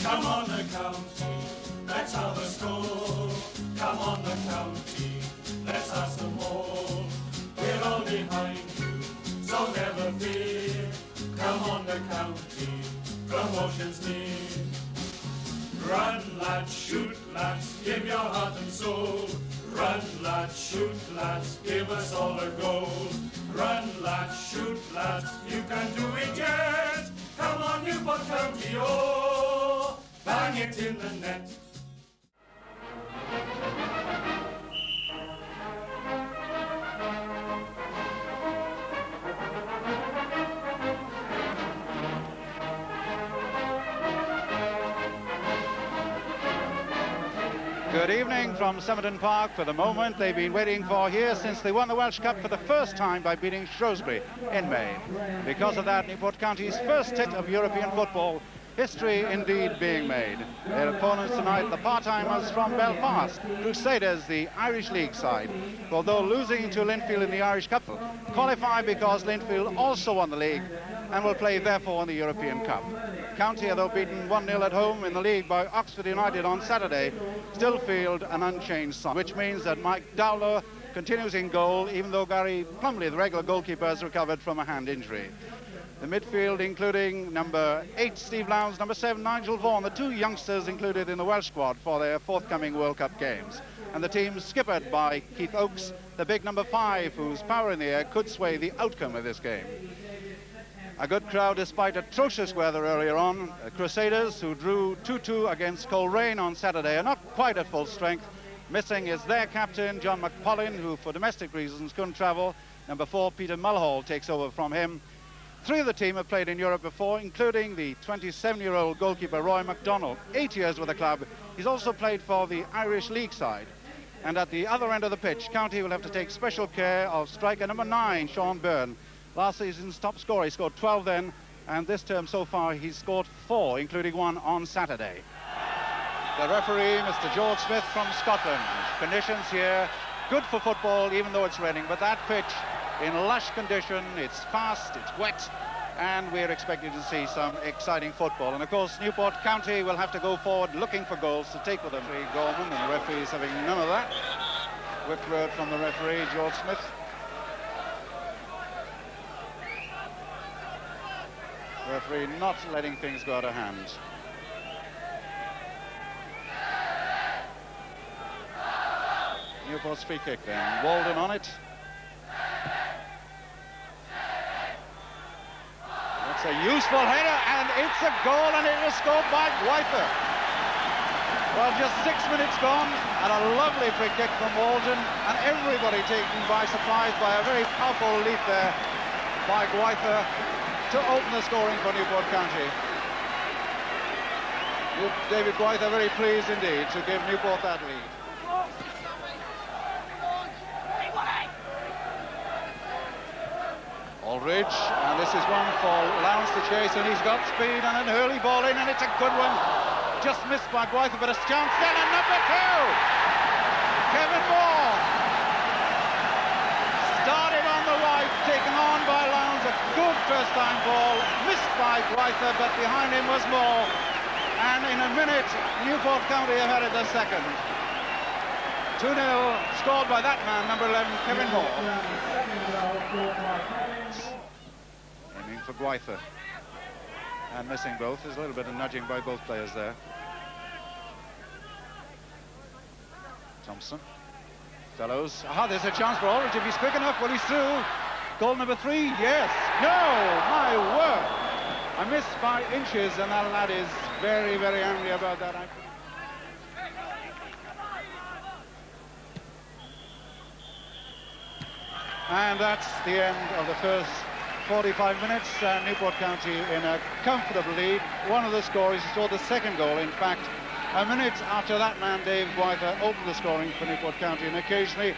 Come on the county, let's have a stroll. Come on the county, let's have some more. We're all behind you, so never fear. Come on the county, promotion's near. Run lads, shoot lads, give your heart and soul. Run lads, shoot lads, give us all a goal. Run lads, shoot lads, you can do it yet. Come on Newport County, oh, bang it in the net. Good evening from Somerton Park for the moment they've been waiting for here since they won the Welsh Cup for the first time by beating Shrewsbury in May. Because of that, Newport County's first hit of European football, history indeed being made. Their opponents tonight, the part-timers from Belfast, Crusaders, the Irish League side, who, although losing to Linfield in the Irish Cup, qualify because Linfield also won the league and will play therefore in the European Cup. County, although beaten 1-0 at home in the league by Oxford United on Saturday, still field an unchanged side, which means that Mike Dowler continues in goal, even though Gary Plumley, the regular goalkeeper, has recovered from a hand injury. The midfield, including number 8, Steve Lowndes, number 7, Nigel Vaughan, the two youngsters included in the Welsh squad for their forthcoming World Cup games. And the team skippered by Keith Oakes, the big number 5, whose power in the air could sway the outcome of this game. A good crowd despite atrocious weather earlier on. Crusaders, who drew 2-2 against Coleraine on Saturday, are not quite at full strength. Missing is their captain, John McPollin, who for domestic reasons couldn't travel. Number 4, Peter Mulhall, takes over from him. 3 of the team have played in Europe before, including the 27-year-old goalkeeper Roy MacDonald, 8 years with the club. He's also played for the Irish League side. And at the other end of the pitch, County will have to take special care of striker number 9, Sean Byrne. Last season's top scorer, he scored 12 then, and this term so far he's scored 4, including 1 on Saturday. The referee, Mr. George Smith from Scotland. Conditions here, good for football, even though it's raining, but that pitch in lush condition, it's fast, it's wet, and we're expecting to see some exciting football. And of course, Newport County will have to go forward looking for goals to take with them. Gorman, and the referee's having none of that. Whip word from the referee, George Smith. Referee not letting things go out of hand. Newport's free kick then. Walden on it. It's a useful header, and it's a goal, and it was scored by Gwyther. Well, just 6 minutes gone, and a lovely free kick from Walden, and everybody taken by surprise by a very powerful leap there by Gwyther to open the scoring for Newport County. David Gwyther very pleased indeed to give Newport that lead. Aldridge, and this is one for Lowndes to chase, and he's got speed, and an early ball in, and it's a good one. Just missed by Gwyther, but a chance then, and number 2, Kevin Moore. Started on the right, taken on by Lowndes, a good first-time ball, missed by Gwyther, but behind him was Moore. And in a minute, Newport County have had it the second. 2-0, scored by that man, number 11, Kevin Moore. Aiming for Gwyther. And missing both. There's a little bit of nudging by both players there. Thompson. Fellows. There's a chance for Aldridge if he's quick enough. Well, he's through. Goal number 3, yes. No, my word. I missed by inches, and that lad is very, very angry about that. And that's the end of the first 45 minutes. Newport County in a comfortable lead. One of the scorers scored the second goal, in fact, a minute after that man, Dave Gwyther, opened the scoring for Newport County. And occasionally,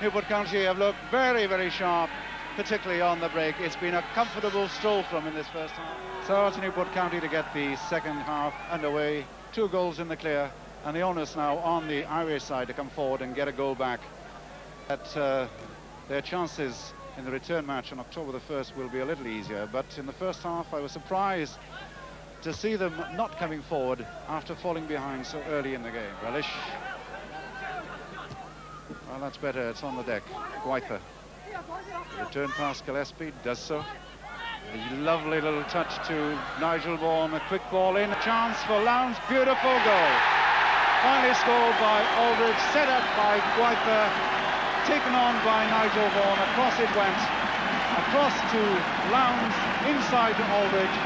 Newport County have looked very, very sharp, particularly on the break. It's been a comfortable stroll from in this first half. So it's Newport County to get the second half underway. 2 goals in the clear, and the onus now on the Irish side to come forward and get a goal back. Their chances in the return match on October the 1st will be a little easier, but in the first half I was surprised to see them not coming forward after falling behind so early in the game. Relish. Well, that's better. It's on the deck. Gwyther. Return pass Gillespie. Does so. A lovely little touch to Nigel Vaughan. A quick ball in. A chance for Lowndes. Beautiful goal. Finally scored by Aldridge. Set up by Gwyther. Taken on by Nigel Vaughan. Across it went. Across to Lowndes. Inside to Aldridge.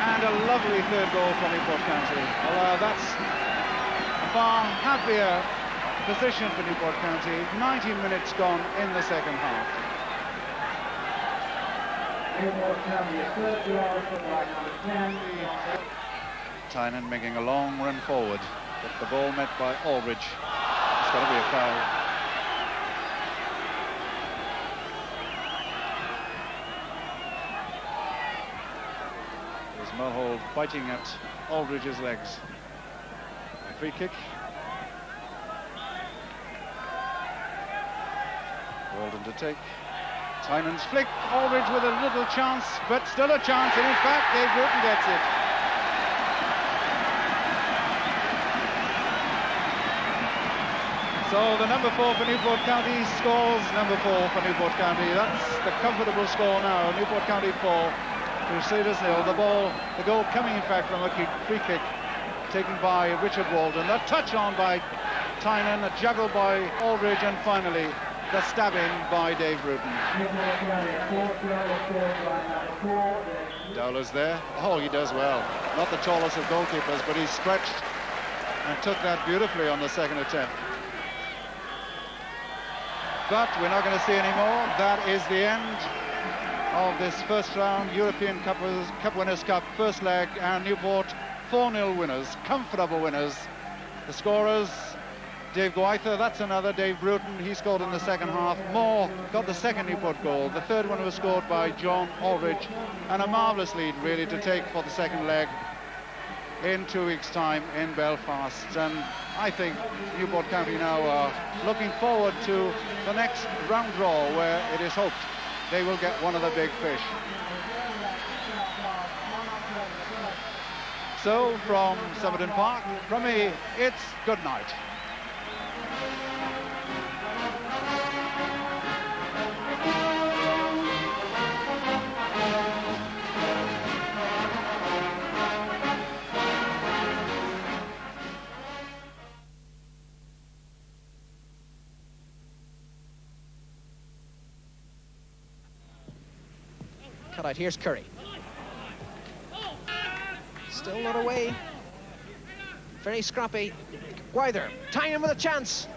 And a lovely third goal from Newport County. Well, that's a far happier position for Newport County. 19 minutes gone in the second half. Tynan making a long run forward, but the ball met by Aldridge. It's got to be a foul. There's Mulhall biting at Aldridge's legs. A free kick. Walden to take. Tynan's flick. Aldridge with a little chance, but still a chance, and in fact Dave Bruton gets it. So the number 4 for Newport County scores. Number 4 for Newport County. That's the comfortable score now. Newport County 4, Crusaders 0. The goal coming in fact from a free kick taken by Richard Walden. A touch on by Tynan, a juggle by Aldridge, and finally the stabbing by Dave Bruton. Dowler's there. Oh, he does well. Not the tallest of goalkeepers, but he stretched and took that beautifully on the second attempt. But we're not going to see any more. That is the end of this first round European Cup Winners' Cup first leg, and Newport 4-0 winners, comfortable winners. The scorers: Dave Gwyther, that's another. Dave Bruton, he scored in the second half. Moore got the second Newport goal. The third one was scored by John Aldridge, and a marvellous lead really to take for the second leg in 2 weeks' time in Belfast. And I think Newport County now are looking forward to the next round draw, where it is hoped they will get one of the big fish. So from Somerton Park, from me, it's good night. Cut out, here's Curry. Still not away. Very scrappy. Gwyther, Tynan with a chance.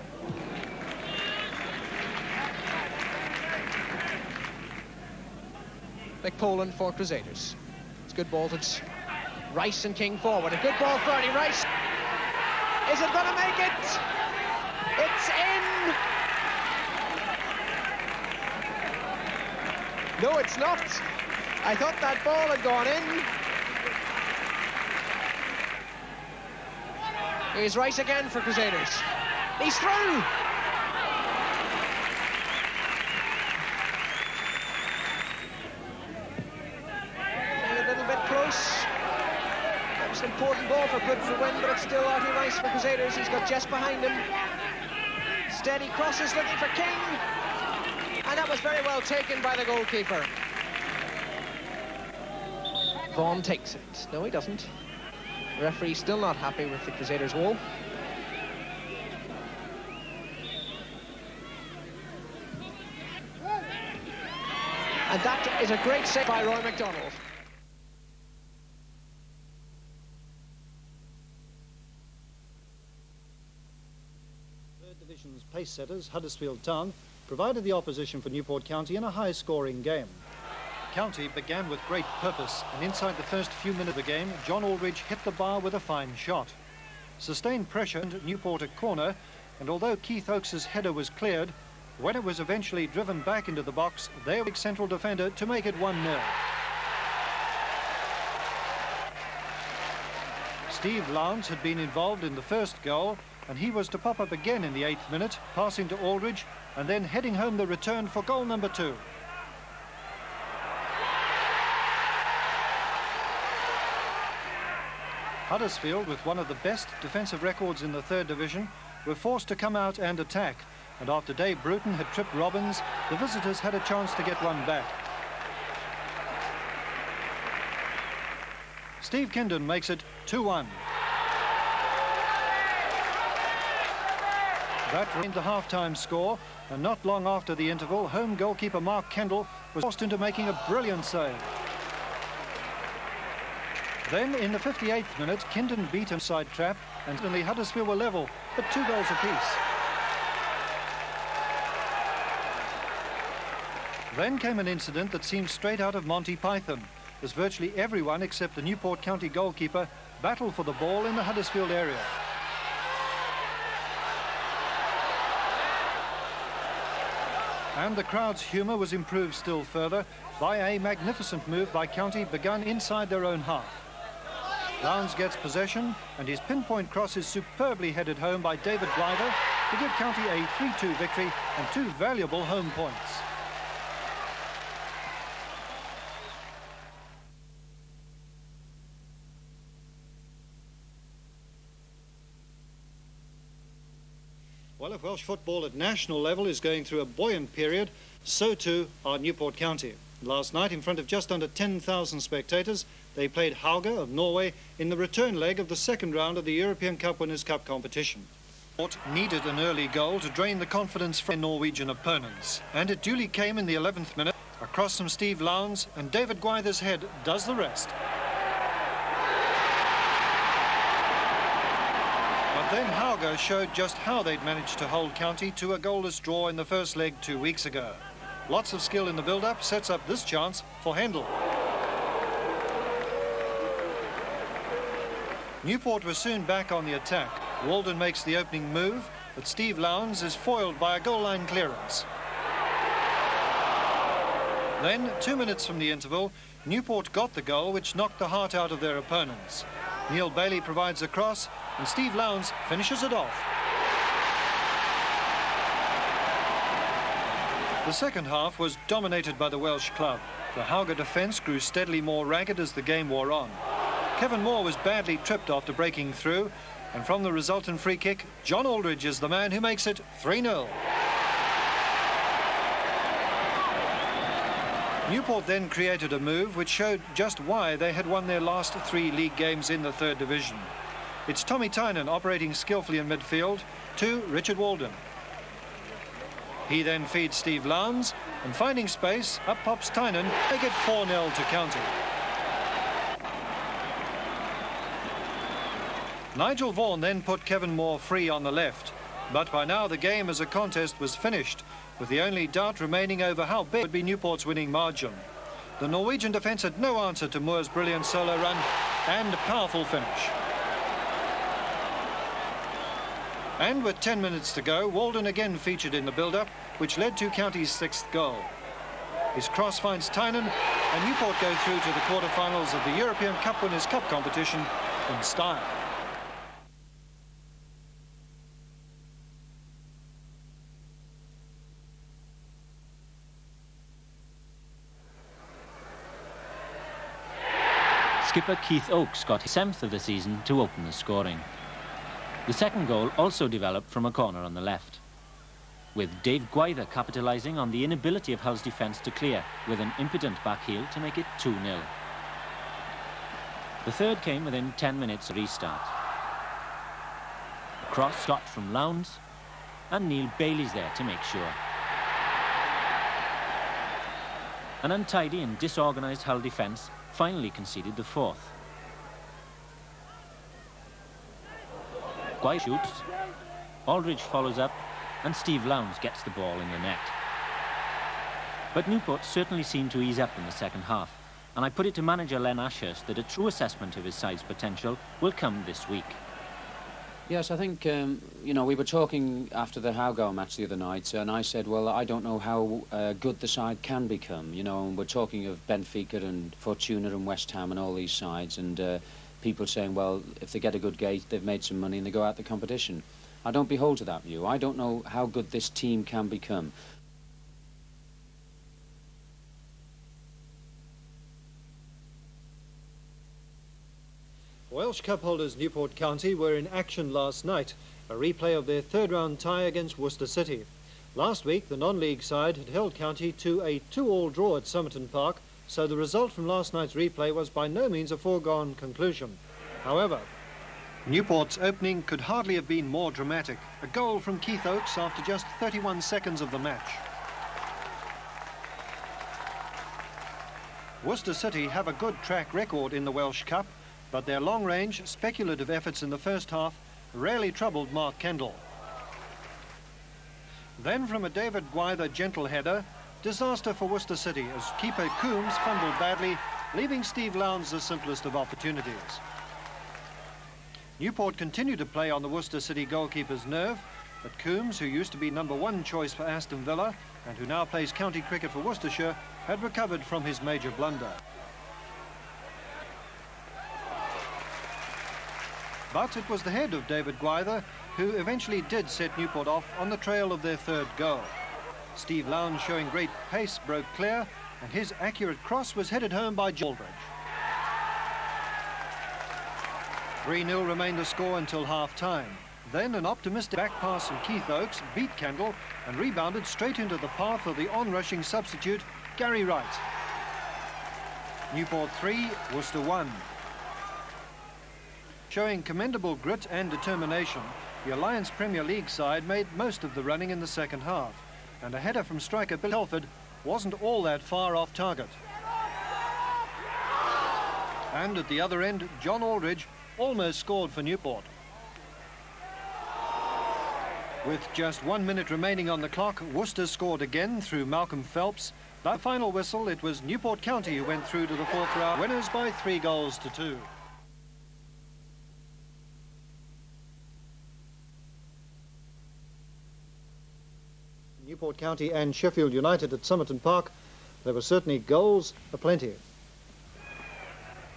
Big Poland for Crusaders. It's good ball to Rice and King forward. A good ball for Ernie Rice. Is it going to make it? It's in. No, it's not. I thought that ball had gone in. Here's Rice again for Crusaders. He's through. A little bit close. That was an important ball for win, but it's still Artie Rice for Crusaders. He's got Jess behind him. Steady crosses looking for King. And that was very well taken by the goalkeeper. Vaughan takes it. No, he doesn't. The referee still not happy with the Crusaders' goal. And that is a great save by Roy MacDonald. Third Division's pace setters, Huddersfield Town, provided the opposition for Newport County in a high-scoring game. County began with great purpose, and inside the first few minutes of the game, John Aldridge hit the bar with a fine shot. Sustained pressure and Newport a corner, and although Keith Oakes's header was cleared, when it was eventually driven back into the box, there was central defender to make it 1-0. Steve Lowndes had been involved in the first goal, and he was to pop up again in the 8th minute, passing to Aldridge, and then heading home the return for goal number 2. Huddersfield, with one of the best defensive records in the third division, were forced to come out and attack. And after Dave Bruton had tripped Robbins, the visitors had a chance to get one back. Steve Kindon makes it 2-1. That remained the half-time score, and not long after the interval, home goalkeeper Mark Kendall was forced into making a brilliant save. Then, in the 58th minute, Kindon beat a side trap, and suddenly Huddersfield were level, but 2 goals apiece. Then came an incident that seemed straight out of Monty Python, as virtually everyone except the Newport County goalkeeper battled for the ball in the Huddersfield area. And the crowd's humour was improved still further by a magnificent move by County begun inside their own half. Lowndes gets possession, and his pinpoint cross is superbly headed home by David Blyther to give County a 3-2 victory and 2 valuable home points. Well, if Welsh football at national level is going through a buoyant period, so too are Newport County. Last night, in front of just under 10,000 spectators, they played Hauge of Norway in the return leg of the second round of the European Cup Winners' Cup competition. Newport needed an early goal to drain the confidence from Norwegian opponents, and it duly came in the 11th minute, across from Steve Lowndes, and David Gwyther's head does the rest. But then Hauge showed just how they'd managed to hold County to a goalless draw in the first leg 2 weeks ago. Lots of skill in the build-up sets up this chance for Hendel. Newport was soon back on the attack. Walden makes the opening move, but Steve Lowndes is foiled by a goal-line clearance. Then, 2 minutes from the interval, Newport got the goal which knocked the heart out of their opponents. Neil Bailey provides a cross, and Steve Lowndes finishes it off. The second half was dominated by the Welsh club. The Hauge defence grew steadily more ragged as the game wore on. Kevin Moore was badly tripped after breaking through, and from the resultant free kick, John Aldridge is the man who makes it 3-0. Newport then created a move which showed just why they had won their last 3 league games in the third division. It's Tommy Tynan operating skillfully in midfield to Richard Walden. He then feeds Steve Lowndes, and finding space, up pops Tynan, they get 4-0 to County. Nigel Vaughan then put Kevin Moore free on the left, but by now the game as a contest was finished, with the only doubt remaining over how big would be Newport's winning margin. The Norwegian defence had no answer to Moore's brilliant solo run and powerful finish. And with 10 minutes to go, Walden again featured in the build-up, which led to County's 6th goal. His cross finds Tynan, and Newport go through to the quarter-finals of the European Cup Winners' Cup competition in style. Skipper Keith Oakes got his 7th of the season to open the scoring. The second goal also developed from a corner on the left, with Dave Gwyther capitalising on the inability of Hull's defence to clear with an impotent back heel to make it 2-0. The third came within 10 minutes of restart. A cross shot from Lowndes, and Neil Bailey's there to make sure. An untidy and disorganised Hull defence finally conceded the 4th. Gwyther shoots, Aldridge follows up, and Steve Lowndes gets the ball in the net. But Newport certainly seemed to ease up in the second half, and I put it to manager Len Ashurst that a true assessment of his side's potential will come this week. Yes, I think, you know, we were talking after the Hauge match the other night, and I said, well, I don't know how good the side can become, you know, and we're talking of Benfica and Fortuna and West Ham and all these sides, and people saying, well, if they get a good gate, they've made some money and they go out the competition. I don't behold to that view. I don't know how good this team can become. Welsh Cup holders Newport County were in action last night, a replay of their third-round tie against Worcester City. Last week, the non-league side had held County to a 2-all draw at Somerton Park, so the result from last night's replay was by no means a foregone conclusion. However, Newport's opening could hardly have been more dramatic. A goal from Keith Oakes after just 31 seconds of the match. Worcester City have a good track record in the Welsh Cup, but their long-range, speculative efforts in the first half rarely troubled Mark Kendall. Then from a David Gwyther gentle header, disaster for Worcester City as keeper Coombs fumbled badly, leaving Steve Lowndes the simplest of opportunities. Newport continued to play on the Worcester City goalkeeper's nerve, but Coombs, who used to be #1 choice for Aston Villa and who now plays county cricket for Worcestershire, had recovered from his major blunder. But it was the head of David Gwyther who eventually did set Newport off on the trail of their third goal. Steve Lowndes, showing great pace, broke clear, and his accurate cross was headed home by Aldridge. 3-0 remained the score until half-time. Then an optimistic back pass from Keith Oakes beat Kendall and rebounded straight into the path of the on-rushing substitute, Gary Wright. Newport 3, Worcester 1. Showing commendable grit and determination, the Alliance Premier League side made most of the running in the second half, and a header from striker Bill Telford wasn't all that far off target. And at the other end, John Aldridge almost scored for Newport. With just 1 minute remaining on the clock, Worcester scored again through Malcolm Phelps. By the final whistle, it was Newport County who went through to the fourth round, winners by 3-2. Newport County and Sheffield United at Somerton Park, there were certainly goals aplenty.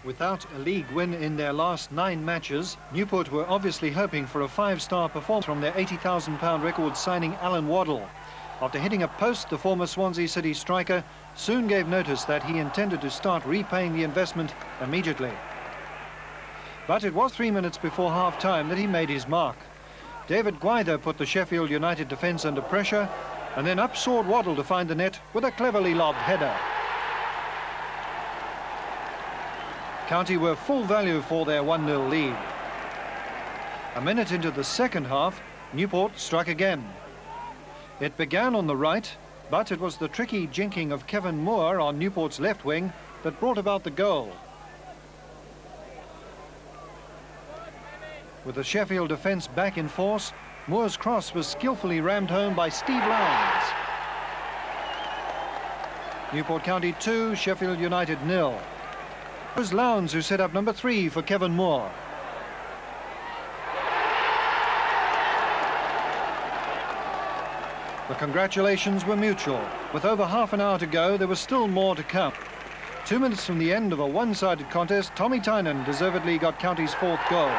Without a league win in their last 9 matches, Newport were obviously hoping for a 5-star performance from their £80,000 record signing Alan Waddle. After hitting a post, the former Swansea City striker soon gave notice that he intended to start repaying the investment immediately. But it was 3 minutes before half-time that he made his mark. David Gwyther put the Sheffield United defence under pressure, and then up soared Waddle to find the net with a cleverly lobbed header. County were full value for their 1-0 lead. A minute into the second half, Newport struck again. It began on the right, but it was the tricky jinking of Kevin Moore on Newport's left wing that brought about the goal. With the Sheffield defence back in force, Moore's cross was skillfully rammed home by Steve Lowndes. Newport County 2, Sheffield United 0. It was Lowndes who set up number 3 for Kevin Moore. The congratulations were mutual. With over half an hour to go, there was still more to come. 2 minutes from the end of a one-sided contest, Tommy Tynan deservedly got County's 4th goal.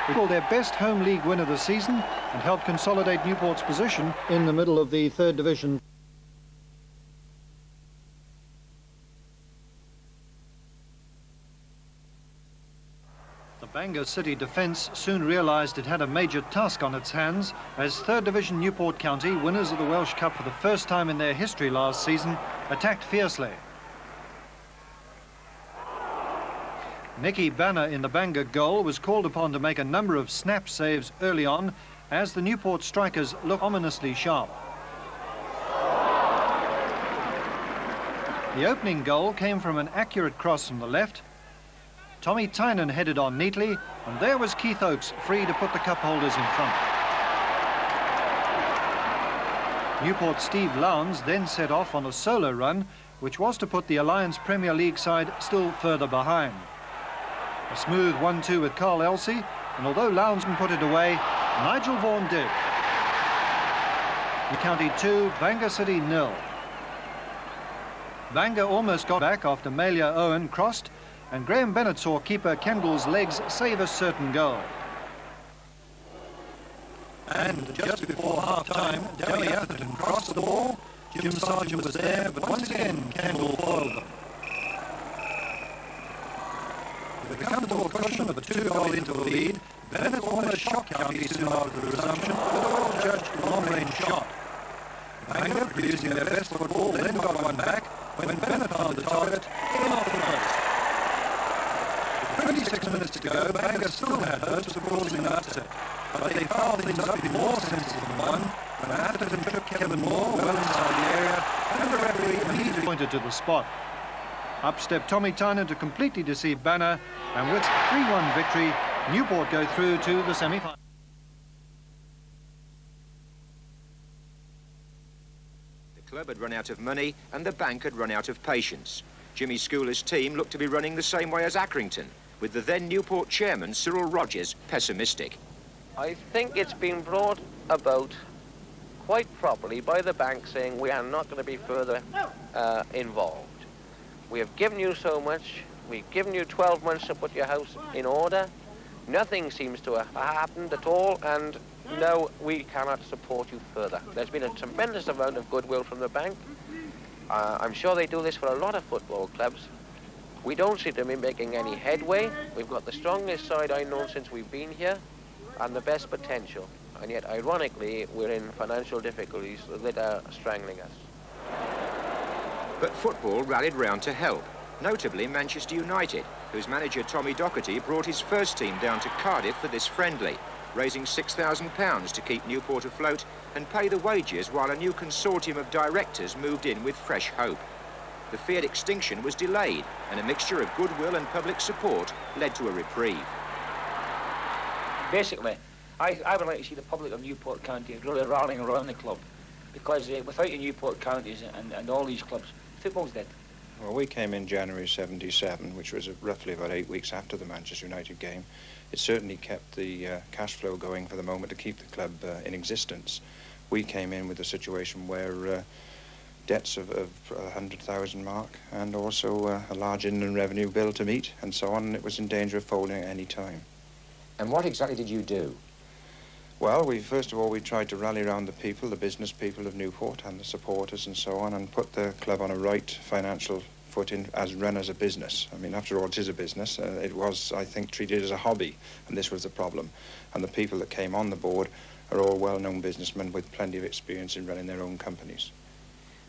It called their best home league win of the season and helped consolidate Newport's position in the middle of the 3rd division. The Bangor City defence soon realised it had a major task on its hands as 3rd Division Newport County, winners of the Welsh Cup for the first time in their history last season, attacked fiercely. Nicky Banner in the Bangor goal was called upon to make a number of snap saves early on as the Newport strikers looked ominously sharp. The opening goal came from an accurate cross from the left. Tommy Tynan headed on neatly, and there was Keith Oakes free to put the cup holders in front. Newport's Steve Lowndes then set off on a solo run, which was to put the Alliance Premier League side still further behind. A smooth 1-2 with Carl Elsey, and although Lowndes put it away, Nigel Vaughan did. The County 2, Bangor City 0. Bangor almost got back after Malia Owen crossed, and Graham Bennett saw keeper Kendall's legs save a certain goal. And just before half-time, Derry Atherton crossed the ball. Jim Sargent was there, but once again Kendall foiled them. With the comfortable cushion of a 2-goal interval lead, Bennett almost shocked County soon after the resumption with a well-judged long-range shot. Bangor, producing their best football, then got one back when Bennett found the target in off the post. With 26 minutes to go, Bangor still had hopes of causing an upset, but they fouled things up in more senses than one when Atherton tripped Kevin Moore well inside the area, and the referee immediately pointed to the spot. Up stepped Tommy Tynan to completely deceive Banner, and with 3-1 victory, Newport go through to the semi-final. The club had run out of money and the bank had run out of patience. Jimmy Schooler's team looked to be running the same way as Accrington, with the then Newport chairman, Cyril Rogers, pessimistic. I think it's been brought about quite properly by the bank saying we are not going to be further involved. We have given you so much, we've given you 12 months to put your house in order. Nothing seems to have happened at all, and no, we cannot support you further. There's been a tremendous amount of goodwill from the bank. I'm sure they do this for a lot of football clubs. We don't seem to be making any headway. We've got the strongest side I've known since we've been here, and the best potential. And yet, ironically, we're in financial difficulties that are strangling us. But football rallied round to help, notably Manchester United, whose manager Tommy Docherty brought his first team down to Cardiff for this friendly, raising £6,000 to keep Newport afloat and pay the wages while a new consortium of directors moved in with fresh hope. The feared extinction was delayed, and a mixture of goodwill and public support led to a reprieve. Basically, I would like to see the public of Newport County really rallying around the club, because without the Newport counties and all these clubs, football's dead. Well, we came in January '77, which was roughly about 8 weeks after the Manchester United game. It certainly kept the cash flow going for the moment to keep the club in existence. We came in with a situation where debts of 100,000 mark and also a large inland revenue bill to meet and so on, and it was in danger of folding at any time. And what exactly did you do? Well, first of all, we tried to rally around the people, the business people of Newport and the supporters and so on, and put the club on a right financial footing as run as a business. I mean, after all, it is a business. It was, I think, treated as a hobby, and this was the problem. And the people that came on the board are all well-known businessmen with plenty of experience in running their own companies.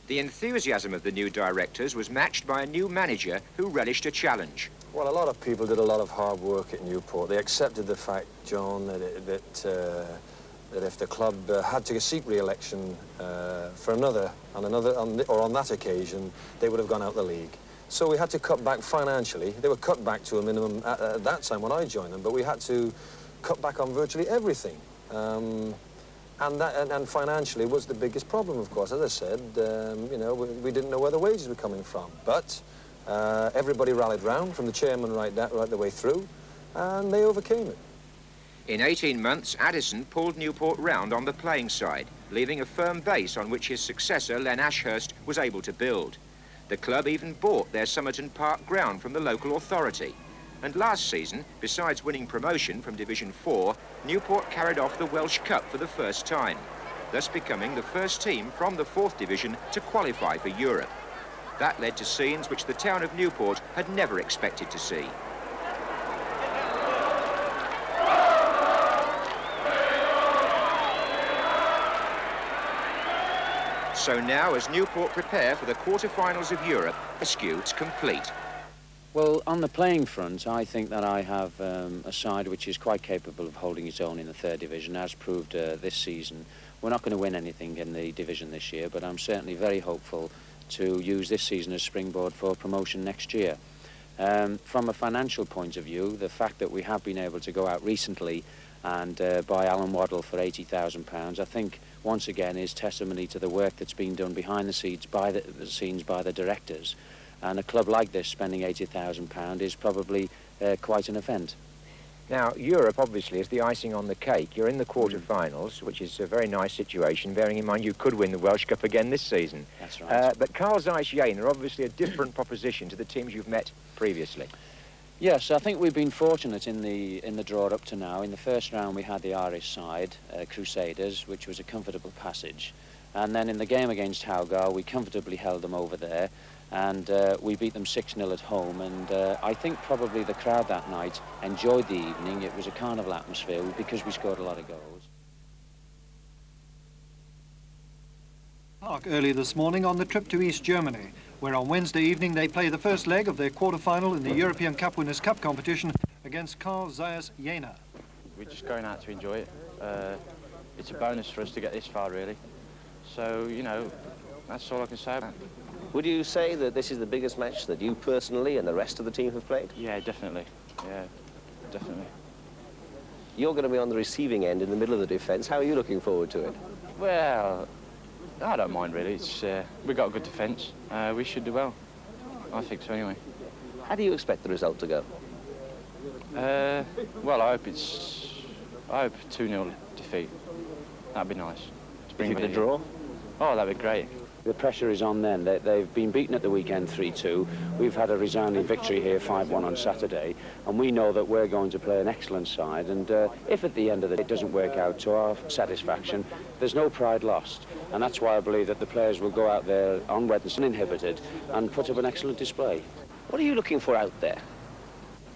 The enthusiasm of the new directors was matched by a new manager who relished a challenge. Well, a lot of people did a lot of hard work at Newport. They accepted the fact, John, that if the club had to seek re-election for on that occasion, they would have gone out the league. So we had to cut back financially. They were cut back to a minimum at that time when I joined them, but we had to cut back on virtually everything. And financially was the biggest problem, of course. As I said, you know, we didn't know where the wages were coming from, but everybody rallied round, from the chairman right the way through, and they overcame it. In 18 months, Addison pulled Newport round on the playing side, leaving a firm base on which his successor, Len Ashurst, was able to build. The club even bought their Somerton Park ground from the local authority. And last season, besides winning promotion from Division 4, Newport carried off the Welsh Cup for the first time, thus becoming the first team from the 4th Division to qualify for Europe. That led to scenes which the town of Newport had never expected to see. So now, as Newport prepare for the quarter-finals of Europe, Escude's complete. Well, on the playing front, I think that I have a side which is quite capable of holding its own in the 3rd Division, as proved this season. We're not going to win anything in the division this year, but I'm certainly very hopeful to use this season as springboard for promotion next year. From a financial point of view, the fact that we have been able to go out recently and buy Alan Waddle for £80,000, I think once again is testimony to the work that's been done behind the scenes by the directors. And a club like this spending £80,000 is probably quite an event. Now, Europe obviously is the icing on the cake. You're in the quarter-finals, which is a very nice situation, bearing in mind you could win the Welsh Cup again this season. That's right. But Carl Zeiss Jena are obviously a different proposition to the teams you've met previously. Yes, I think we've been fortunate in the draw up to now. In the first round we had the Irish side, Crusaders, which was a comfortable passage. And then in the game against Howgar, we comfortably held them over there. and we beat them 6-0 at home, and I think probably the crowd that night enjoyed the evening. It was a carnival atmosphere because we scored a lot of goals. Early this morning on the trip to East Germany, where on Wednesday evening they play the first leg of their quarter-final in the European Cup Winners' Cup competition against Carl Zeiss Jena. We're just going out to enjoy it. It's a bonus for us to get this far, really. So, you know, that's all I can say about it. Would you say that this is the biggest match that you personally and the rest of the team have played? Yeah, definitely. Yeah, definitely. You're going to be on the receiving end in the middle of the defence. How are you looking forward to it? Well, I don't mind, really. It's we got a good defence. We should do well. I think so, anyway. How do you expect the result to go? Well, I hope 2-0 defeat. That'd be nice. If you get a draw? Oh, that'd be great. The pressure is on them. They've been beaten at the weekend 3-2. We've had a resounding victory here 5-1 on Saturday, and we know that we're going to play an excellent side, and if at the end of the day it doesn't work out to our satisfaction, there's no pride lost, and that's why I believe that the players will go out there on Wednesday uninhibited and put up an excellent display. What are you looking for out there?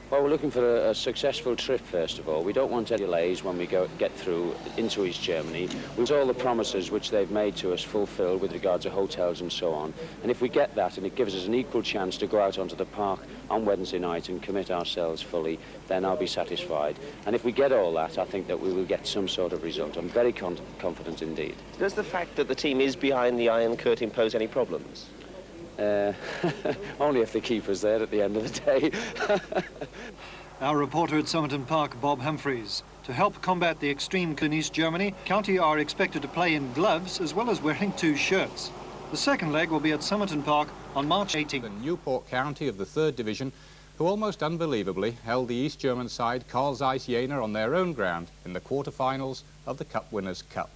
Well, we're looking for a successful trip, first of all. We don't want any delays when we get through into East Germany. We want all the promises which they've made to us fulfilled with regard to hotels and so on. And if we get that, and it gives us an equal chance to go out onto the park on Wednesday night and commit ourselves fully, then I'll be satisfied. And if we get all that, I think that we will get some sort of result. I'm very confident indeed. Does the fact that the team is behind the Iron Curtain pose any problems? Only if the keeper's there at the end of the day. Our reporter at Somerton Park, Bob Humphreys. To help combat the extreme in East Germany, County are expected to play in gloves as well as wearing 2 shirts. The second leg will be at Somerton Park on March 18th. The Newport County of the 3rd Division, who almost unbelievably held the East German side Carl Zeiss Jena on their own ground in the quarter-finals of the Cup Winners' Cup.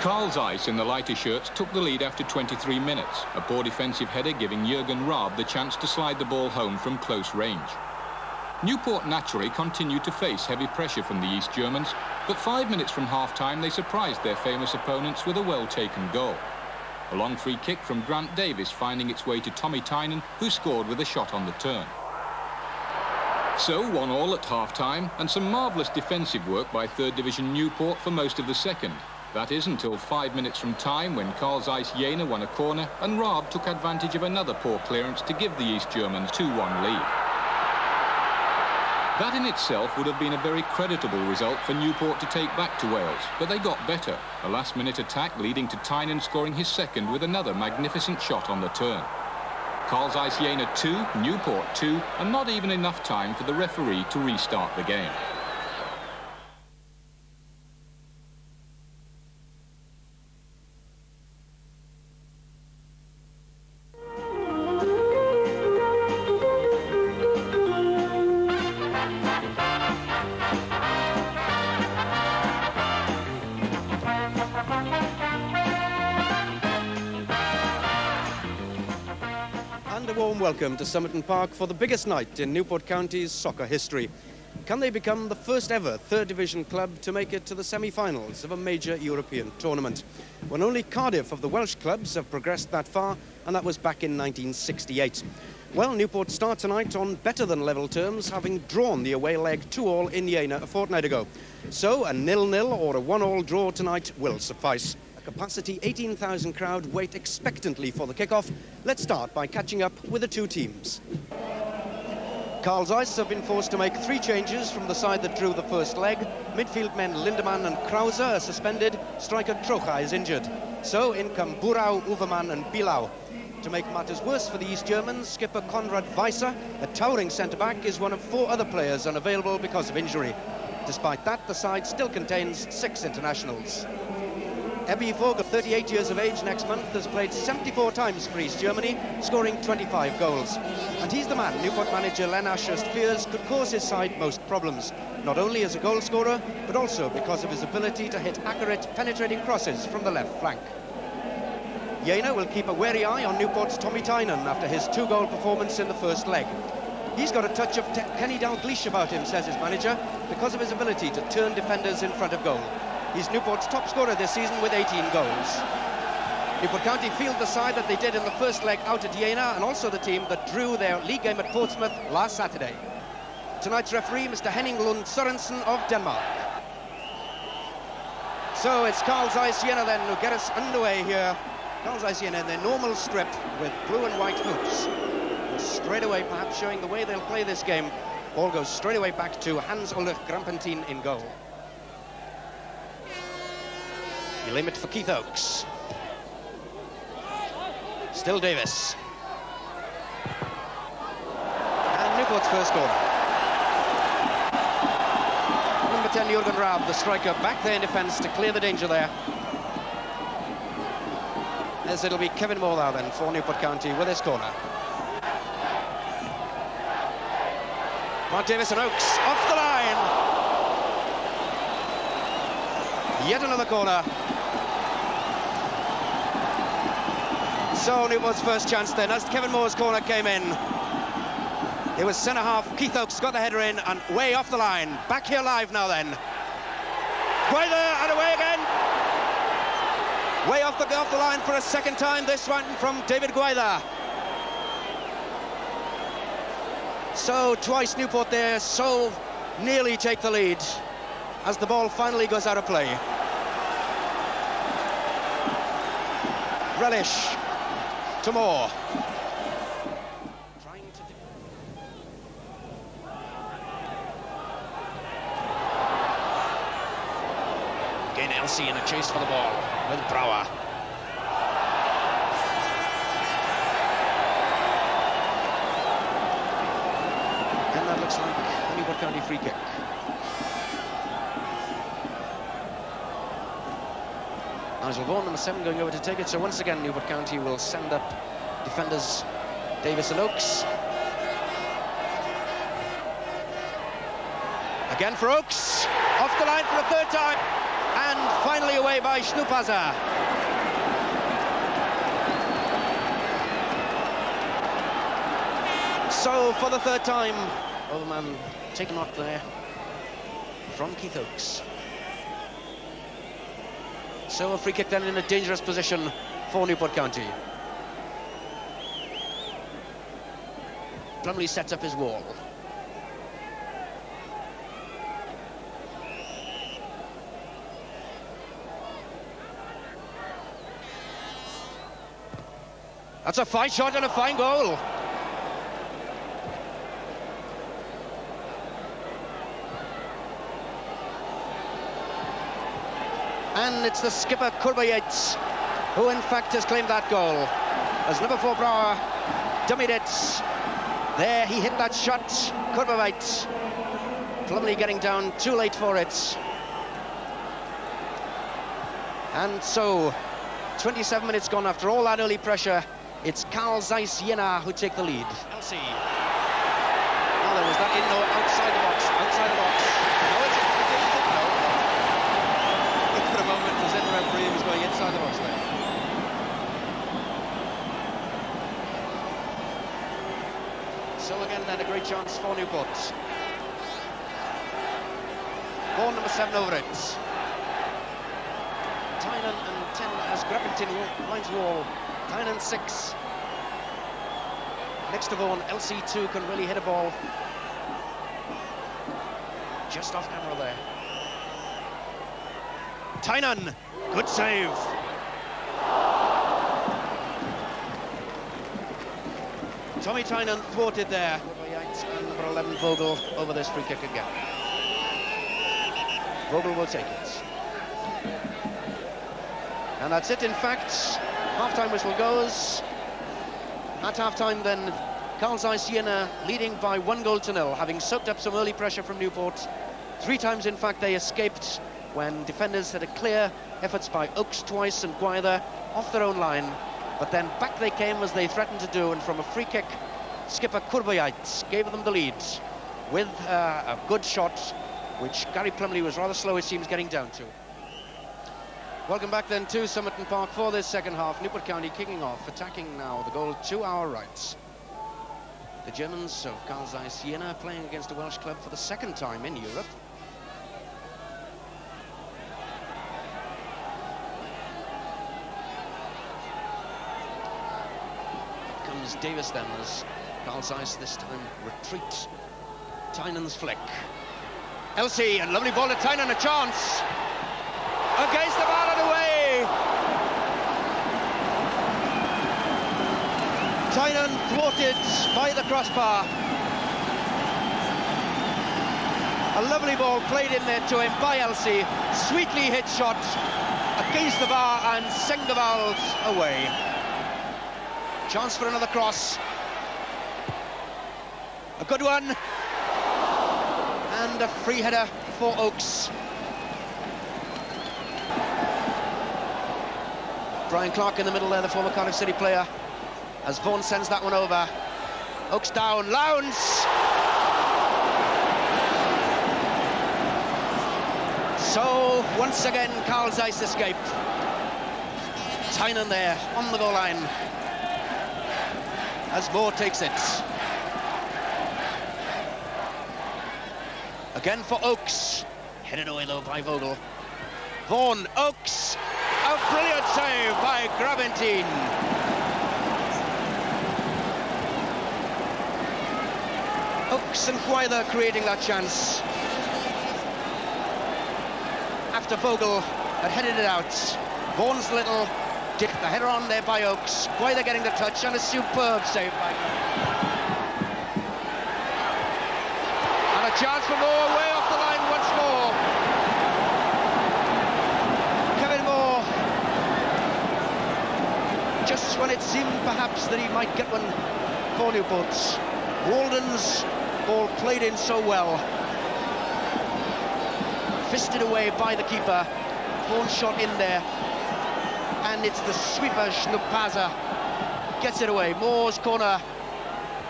Carl Zeiss in the lighter shirts took the lead after 23 minutes, a poor defensive header giving Jürgen Raab the chance to slide the ball home from close range. Newport naturally continued to face heavy pressure from the East Germans, but 5 minutes from half-time they surprised their famous opponents with a well-taken goal. A long free kick from Grant Davis finding its way to Tommy Tynan, who scored with a shot on the turn. So 1-1 at half-time, and some marvellous defensive work by 3rd Division Newport for most of the second. That is until 5 minutes from time when Carl Zeiss Jena won a corner and Raab took advantage of another poor clearance to give the East Germans 2-1 lead. That in itself would have been a very creditable result for Newport to take back to Wales, but they got better. A last-minute attack leading to Tynan scoring his second with another magnificent shot on the turn. Carl Zeiss Jena 2, Newport 2, and not even enough time for the referee to restart the game. A warm welcome to Somerton Park for the biggest night in Newport County's soccer history. Can they become the first ever 3rd Division club to make it to the semi-finals of a major European tournament? When only Cardiff of the Welsh clubs have progressed that far, and that was back in 1968. Well, Newport start tonight on better than level terms, having drawn the away leg 2-2 in Jena a fortnight ago. So a 0-0 or a 1-1 draw tonight will suffice. Capacity 18,000 crowd wait expectantly for the kickoff. Let's start by catching up with the two teams. Carl Zeiss have been forced to make 3 changes from the side that drew the first leg. Midfield men Lindemann and Krause are suspended. Striker Trocha is injured. So in come Burau, Uverman and Bilau. To make matters worse for the East Germans, skipper Konrad Weiser, a towering centre-back, is one of 4 other players unavailable because of injury. Despite that, the side still contains 6 internationals. Ebbe Vogel, 38 years of age next month, has played 74 times for East Germany, scoring 25 goals. And he's the man Newport manager Len Ashurst fears could cause his side most problems, not only as a goal scorer, but also because of his ability to hit accurate, penetrating crosses from the left flank. Jena will keep a wary eye on Newport's Tommy Tynan after his 2-goal performance in the first leg. He's got a touch of Kenny Dalglish about him, says his manager, because of his ability to turn defenders in front of goal. He's Newport's top scorer this season with 18 goals. Newport County field the side that they did in the first leg out at Jena, and also the team that drew their league game at Portsmouth last Saturday. Tonight's referee, Mr. Henning Lund Sørensen of Denmark. So it's Carl Zeiss Jena then who get us underway here. Carl Zeiss Jena in their normal strip with blue and white hoops. And straight away, perhaps showing the way they'll play this game, ball goes straight away back to Hans-Ulrich Grampentin in goal. You limit for Keith Oakes. Still Davis. And Newport's first goal. Number 10, Jürgen Raab, the striker, back there in defence to clear the danger there. As it'll be Kevin Moore now then for Newport County with his corner. Mark Davis and Oakes off the line. Yet another corner. So Newport's first chance then, as Kevin Moore's corner came in. It was centre-half, Keith Oakes got the header in and way off the line. Back here live now then. Guayder and away again. Way off the line for a second time, this one from David Guayder. So twice Newport there, so nearly take the lead as the ball finally goes out of play. Relish to Moore. Again, Elsie in a chase for the ball with Brouwer. And that looks like a Newport County free kick. Nigel Vaughan, number 7, going over to take it. So once again, Newport County will send up defenders Davis and Oakes. Again for Oakes. Off the line for a third time. And finally away by Schnupaza. So for the third time, Overman taken off there from Keith Oakes. So a free kick then in a dangerous position for Newport County. Plumley sets up his wall. That's a fine shot and a fine goal. And it's the skipper, Kurbayates, who in fact has claimed that goal. As number 4, Brouwer, dummied it. There, he hit that shot, Kurbayates. Plumley getting down too late for it. And so, 27 minutes gone after all that early pressure. It's Carl Zeiss Jena who take the lead. Elsie. Now there was that in or outside the box, outside the box. No, it's no. For a moment, as if the referee was going inside the box there. So again, then a great chance for Newport. Ball number 7 over it. Tynan and 10 as Grampentin lines wall. Tynan 6. Next to Vaughan, LC2 can really hit a ball. Just off camera there. Tynan, good save. Tommy Tynan thwarted there. And number 11, Vogel, over this free kick again. Vogel will take it. And that's it, in fact. Half-time whistle goes. At half-time, then, Carl Zeiss Jena leading by 1-0, having soaked up some early pressure from Newport. 3 times, in fact, they escaped when defenders had a clear efforts by Oakes twice and Guayder off their own line. But then back they came as they threatened to do, and from a free kick, skipper Kurbayates gave them the lead with a good shot, which Gary Plumley was rather slow, it seems, getting down to. Welcome back then to Somerton Park for this second half. Newport County kicking off, attacking now the goal to our right. The Germans of Carl Zeiss Jena playing against a Welsh club for the second time in Europe. comes Davis then as Carl Zeiss this time retreats. Tynan's flick. Elsey, and lovely ball to Tynan, a chance. Against the ball and away. Tynan thwarted by the crossbar. A lovely ball played in there to him by Elsey. Sweetly hit shot against the bar and sing the balls away. Chance for another cross. A good one. And a free header for Oaks. Brian Clark in the middle there, the former Cardiff City player, as Vaughan sends that one over. Oaks down, Lowndes! So, once again, Carl Zeiss escaped. Tynan there, on the goal line, as Moore takes it. Again for Oaks. Headed away, though, by Vogel. Vaughan, Oaks, a brilliant save by Grabentine. Oaks and Huayther creating that chance. After Vogel had headed it out. Vaughan's little dip, the header on there by Oaks. Huayther getting the touch and a superb save by and a chance for Moore, way off the line once more. Kevin Moore, just when it seemed perhaps that he might get one for Newport. Walden's ball played in so well. Fisted away by the keeper. Vaughan shot in there. And it's the sweeper, Schnupaza. Gets it away. Moore's corner.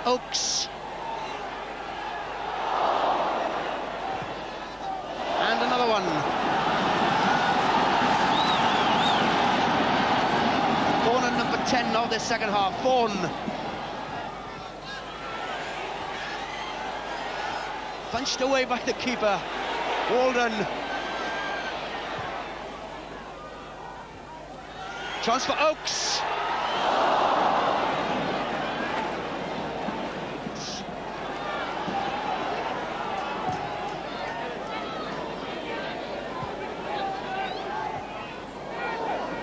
Oaks. And another one. Corner number 10 of this second half. Vaughan. Punched away by the keeper. Walden. Chance for Oaks.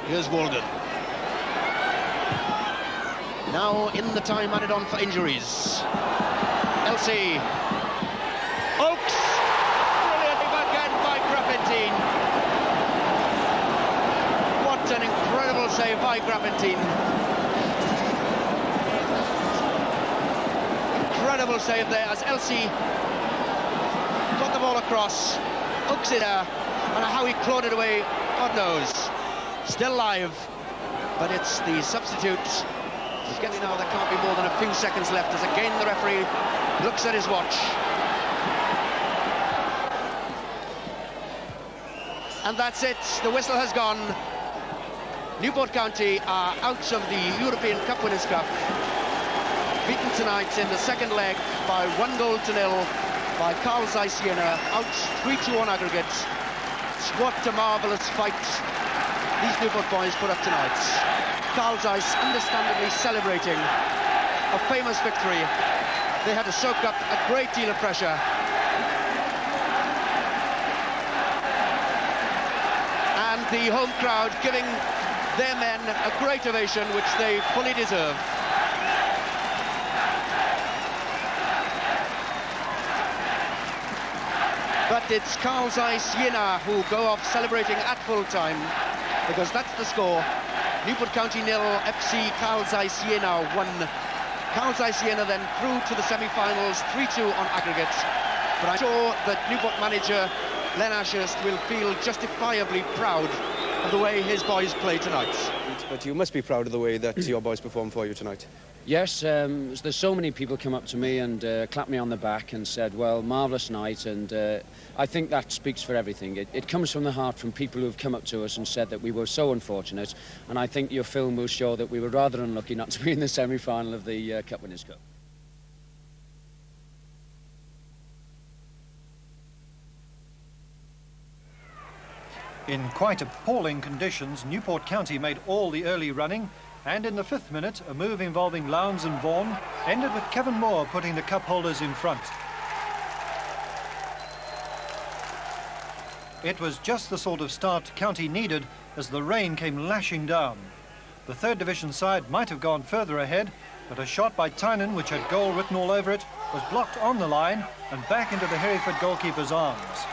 Here's Walden. Now in the time added on for injuries. Elsey. Oaks. What an incredible save by Grabentine. Incredible save there as Elsey got the ball across. Oaks it there, and how he clawed it away, God knows. Still live, but it's the substitute. He's getting now, there can't be more than a few seconds left as again the referee looks at his watch. And that's it, the whistle has gone. Newport County are out of the European Cup Winners' Cup. Beaten tonight in the second leg by 1-0 by Carl Zeiss Jena, out 3-2 on aggregate. What a marvellous fight these Newport boys put up tonight. Carl Zeiss understandably celebrating a famous victory. They had to soak up a great deal of pressure. And the home crowd giving their men a great ovation, which they fully deserve. But it's Carl Zeiss Jena who go off celebrating at full time, because that's the score. Newport County 0, FC Carl Zeiss Jena 1. Carl Zeiss Jena then through to the semi-finals, 3-2 on aggregate. But I'm sure that Newport manager Len Ashurst will feel justifiably proud of the way his boys play tonight. But you must be proud of the way that your boys performed for you tonight. Yes, there's so many people come up to me and clapped me on the back and said, well, marvellous night, and I think that speaks for everything. It comes from the heart, from people who have come up to us and said that we were so unfortunate, and I think your film will show that we were rather unlucky not to be in the semi-final of the Cup Winners' Cup. In quite appalling conditions, Newport County made all the early running And in the 5th minute, a move involving Lowndes and Vaughan ended with Kevin Moore putting the cup holders in front. It was just the sort of start County needed as the rain came lashing down. The 3rd Division side might have gone further ahead, but a shot by Tynan, which had goal written all over it, was blocked on the line and back into the Hereford goalkeeper's arms.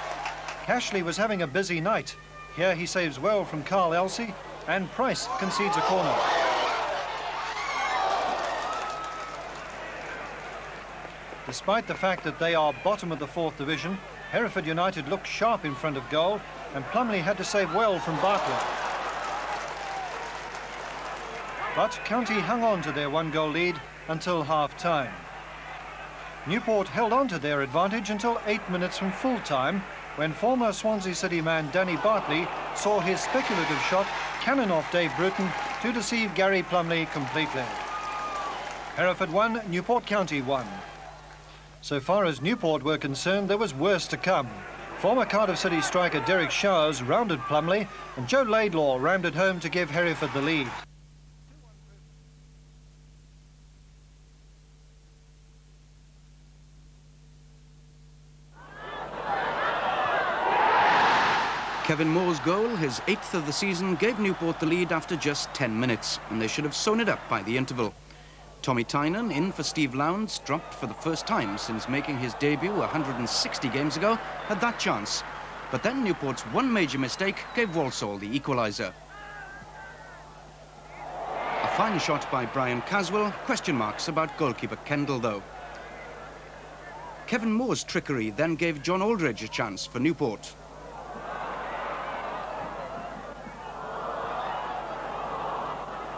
Cashley was having a busy night. Here he saves well from Carl Elsey, and Price concedes a corner. Despite the fact that they are bottom of the 4th Division, Hereford United looked sharp in front of goal, and Plumley had to save well from Bartlett. But County hung on to their 1-goal lead until half-time. Newport held on to their advantage until 8 minutes from full-time, when former Swansea City man Danny Bartley saw his speculative shot cannon off Dave Bruton to deceive Gary Plumley completely. Hereford 1, Newport County 1. So far as Newport were concerned, there was worse to come. Former Cardiff City striker Derek Showers rounded Plumley, and Joe Laidlaw rammed it home to give Hereford the lead. Kevin Moore's goal, his 8th of the season, gave Newport the lead after just 10 minutes, and they should have sewn it up by the interval. Tommy Tynan, in for Steve Lowndes, dropped for the first time since making his debut 160 games ago, had that chance. But then Newport's one major mistake gave Walsall the equaliser. A fine shot by Brian Caswell, question marks about goalkeeper Kendall though. Kevin Moore's trickery then gave John Aldridge a chance for Newport.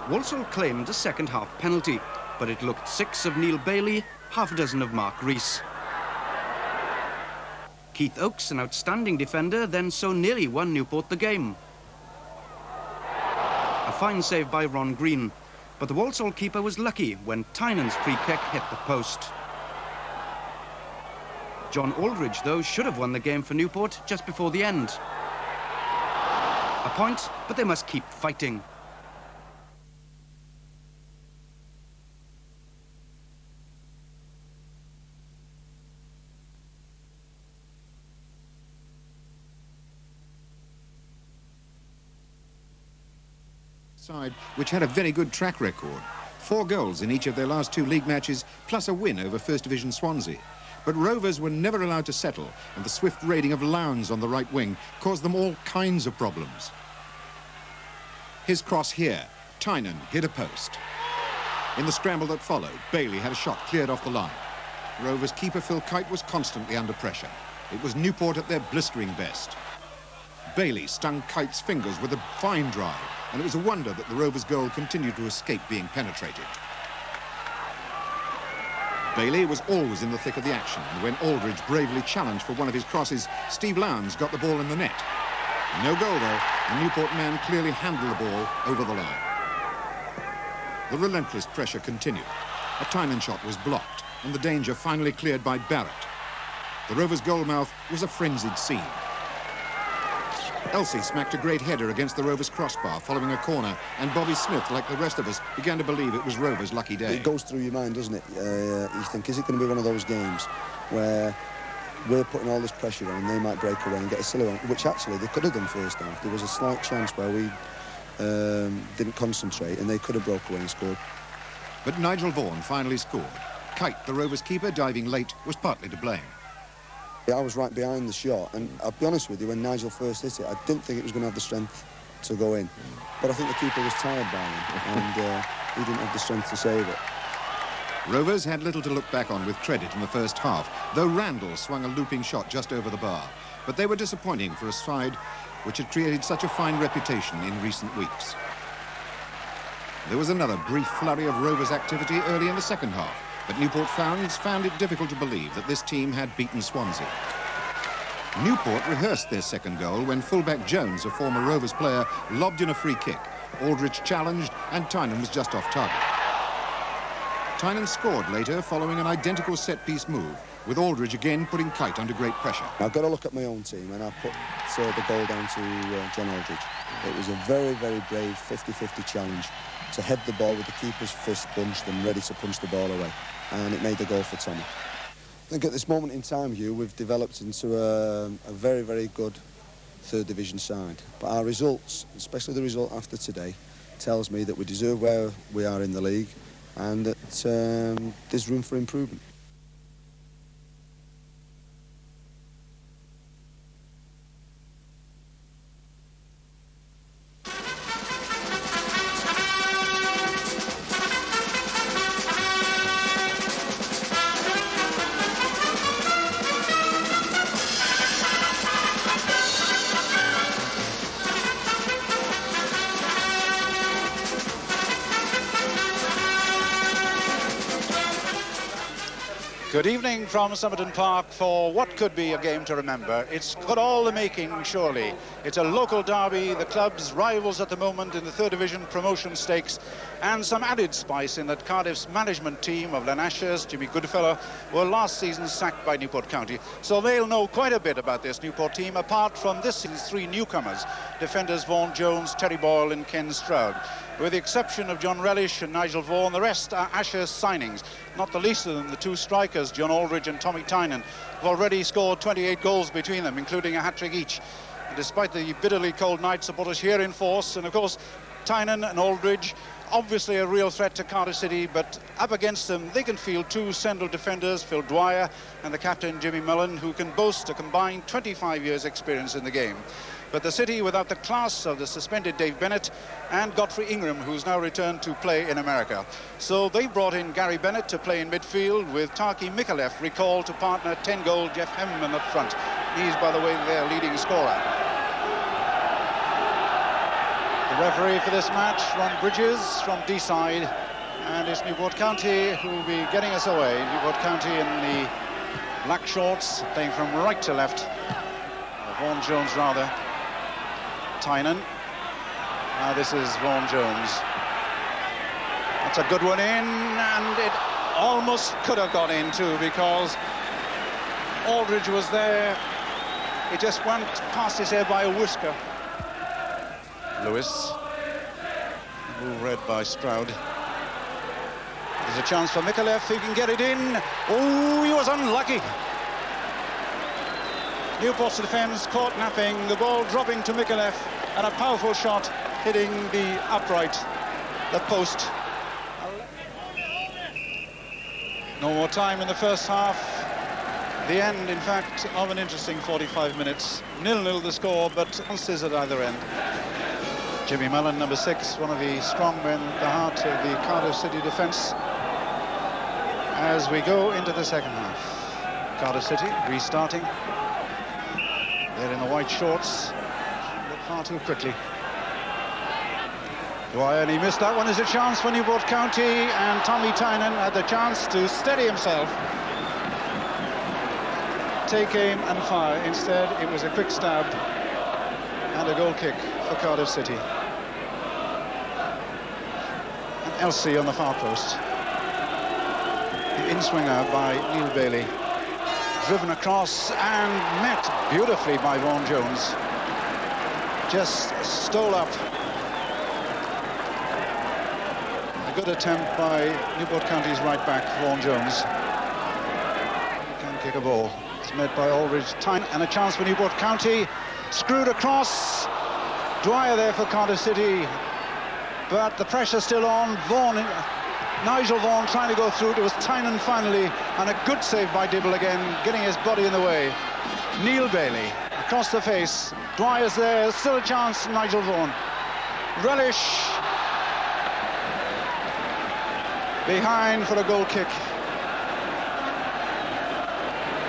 Walsall claimed a second-half penalty, but it looked 6 of Neil Bailey, half a dozen of Mark Rees. Keith Oakes, an outstanding defender, then so nearly won Newport the game. A fine save by Ron Green, but the Walsall keeper was lucky when Tynan's free kick hit the post. John Aldridge, though, should have won the game for Newport just before the end. A point, but they must keep fighting. Side which had a very good track record. 4 goals in each of their last 2 league matches, plus a win over First Division Swansea. But Rovers were never allowed to settle, and the swift raiding of Lowndes on the right wing caused them all kinds of problems. His cross here. Tynan hit a post. In the scramble that followed, Bailey had a shot cleared off the line. Rovers keeper Phil Kite was constantly under pressure. It was Newport at their blistering best. Bailey stung Kite's fingers with a fine drive, and it was a wonder that the Rovers' goal continued to escape being penetrated. Bailey was always in the thick of the action, and when Aldridge bravely challenged for one of his crosses, Steve Lowndes got the ball in the net. No goal, though. The Newport man clearly handled the ball over the line. The relentless pressure continued. A Tynan shot was blocked, and the danger finally cleared by Barrett. The Rovers' goalmouth was a frenzied scene. Elsey smacked a great header against the Rovers' crossbar following a corner, and Bobby Smith, like the rest of us, began to believe it was Rovers' lucky day. It goes through your mind, doesn't it? You think, is it going to be one of those games where we're putting all this pressure on and they might break away and get a silly one, which actually they could have done first half. There was a slight chance where we didn't concentrate and they could have broke away and scored. But Nigel Vaughan finally scored. Kite, the Rovers' keeper, diving late, was partly to blame. I was right behind the shot, and I'll be honest with you, when Nigel first hit it, I didn't think it was going to have the strength to go in. But I think the keeper was tired by him, and he didn't have the strength to save it. Rovers had little to look back on with credit in the first half, though Randall swung a looping shot just over the bar. But they were disappointing for a side which had created such a fine reputation in recent weeks. There was another brief flurry of Rovers activity early in the second half, but Newport fans found it difficult to believe that this team had beaten Swansea. Newport rehearsed their second goal when fullback Jones, a former Rovers player, lobbed in a free kick. Aldridge challenged, and Tynan was just off target. Tynan scored later following an identical set-piece move, with Aldridge again putting Kite under great pressure. I've got to look at my own team, and I put the goal down to John Aldridge. It was a very, very brave 50-50 challenge. to head the ball with the keeper's fist bunched and ready to punch the ball away. And it made the goal for Tommy. I think at this moment in time, Hugh, we've developed into a very, very good third division side. But our results, especially the result after today, tells me that we deserve where we are in the league and that there's room for improvement. Good evening from Somerton Park for what could be a game to remember. It's got all the making, surely. It's a local derby, the club's rivals at the moment in the third division promotion stakes, and some added spice in that Cardiff's management team of Len Ashurst, Jimmy Goodfellow, were last season sacked by Newport County. So they'll know quite a bit about this Newport team, apart from this season's three newcomers, defenders Vaughan Jones, Terry Boyle and Ken Stroud. With the exception of John Relish and Nigel Vaughan, the rest are Ashurst signings, not the least of them the two strikers, John Aldridge and Tommy Tynan, have already scored 28 goals between them, including a hat-trick each. And despite the bitterly cold night, supporters here in force, and of course Tynan and Aldridge, obviously a real threat to Cardiff City, but up against them they can field two central defenders, Phil Dwyer and the captain Jimmy Mullen, who can boast a combined 25 years experience in the game. But the City without the class of the suspended Dave Bennett and Godfrey Ingram, who's now returned to play in America. So they brought in Gary Bennett to play in midfield, with Taki Micallef recalled to partner 10-goal Jeff Hemman up front. He's, by the way, their leading scorer. The referee for this match, Ron Bridges from D-side, and it's Newport County who will be getting us away. Newport County in the black shorts, playing from right to left. Vaughan Jones, rather. Tynan. Now this is Vaughan Jones. That's a good one in, and it almost could have gone in too, because Aldridge was there. It just went past his head by a whisker. Lewis, all read by Stroud. There's a chance for Micallef, he can get it in. Oh, he was unlucky. Newport's defence caught napping, the ball dropping to Micallef, and a powerful shot hitting the upright, the post. No more time in the first half. The end, in fact, of an interesting 45 minutes. 0-0 the score, but chances at either end. Jimmy Mullen, number 6, one of the strong men at the heart of the Cardiff City defence. As we go into the second half. Cardiff City restarting. They're in the white shorts, but far too quickly. Dwyer, and he missed that one. Is a chance for Newport County, and Tommy Tynan had the chance to steady himself, take aim and fire. Instead, it was a quick stab and a goal kick for Cardiff City. And Elsie on the far post. The in-swinger by Neil Bailey. Driven across and met beautifully by Vaughan Jones. Just stole up. A good attempt by Newport County's right back, Vaughan Jones. Can kick a ball. It's met by Aldridge, Tyne, and a chance for Newport County. Screwed across. Dwyer there for Cardiff City. But the pressure's still on. Nigel Vaughan trying to go through. It was Tynan finally, and a good save by Dibble again, getting his body in the way. Neil Bailey across the face. Dwyer's there, still a chance. Nigel Vaughan. Relish behind for a goal kick.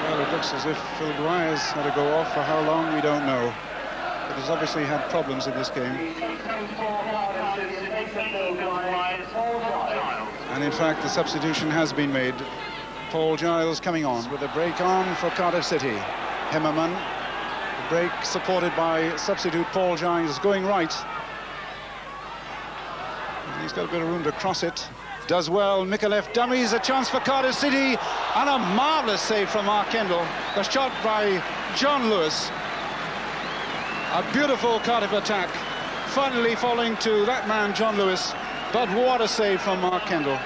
Well, it looks as if Phil Dwyer's had to go off. For how long, we don't know. But he's obviously had problems in this game. And in fact, the substitution has been made. Paul Giles coming on with a break on for Cardiff City. Hemmerman, the break supported by substitute Paul Giles, going right. And he's got a bit of room to cross it. Does well. Micallef dummies, a chance for Cardiff City, and a marvellous save from Mark Kendall. The shot by John Lewis. A beautiful Cardiff attack, finally falling to that man, John Lewis, But what a save from Mark Kendall.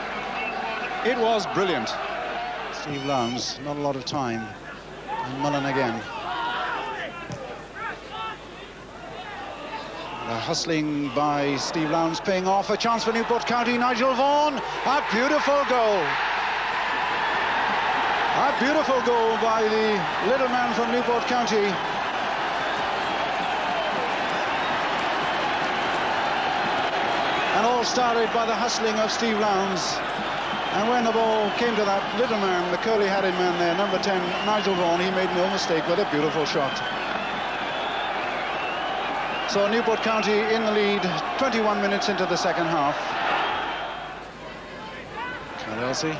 It was brilliant. Steve Lowndes, not a lot of time. And Mullen again. The hustling by Steve Lowndes paying off. A chance for Newport County. Nigel Vaughan. A beautiful goal. A beautiful goal by the little man from Newport County. And all started by the hustling of Steve Lowndes. And when the ball came to that little man, the curly-headed man there, number 10, Nigel Vaughan, he made no mistake with a beautiful shot. So Newport County in the lead, 21 minutes into the second half. Elsey.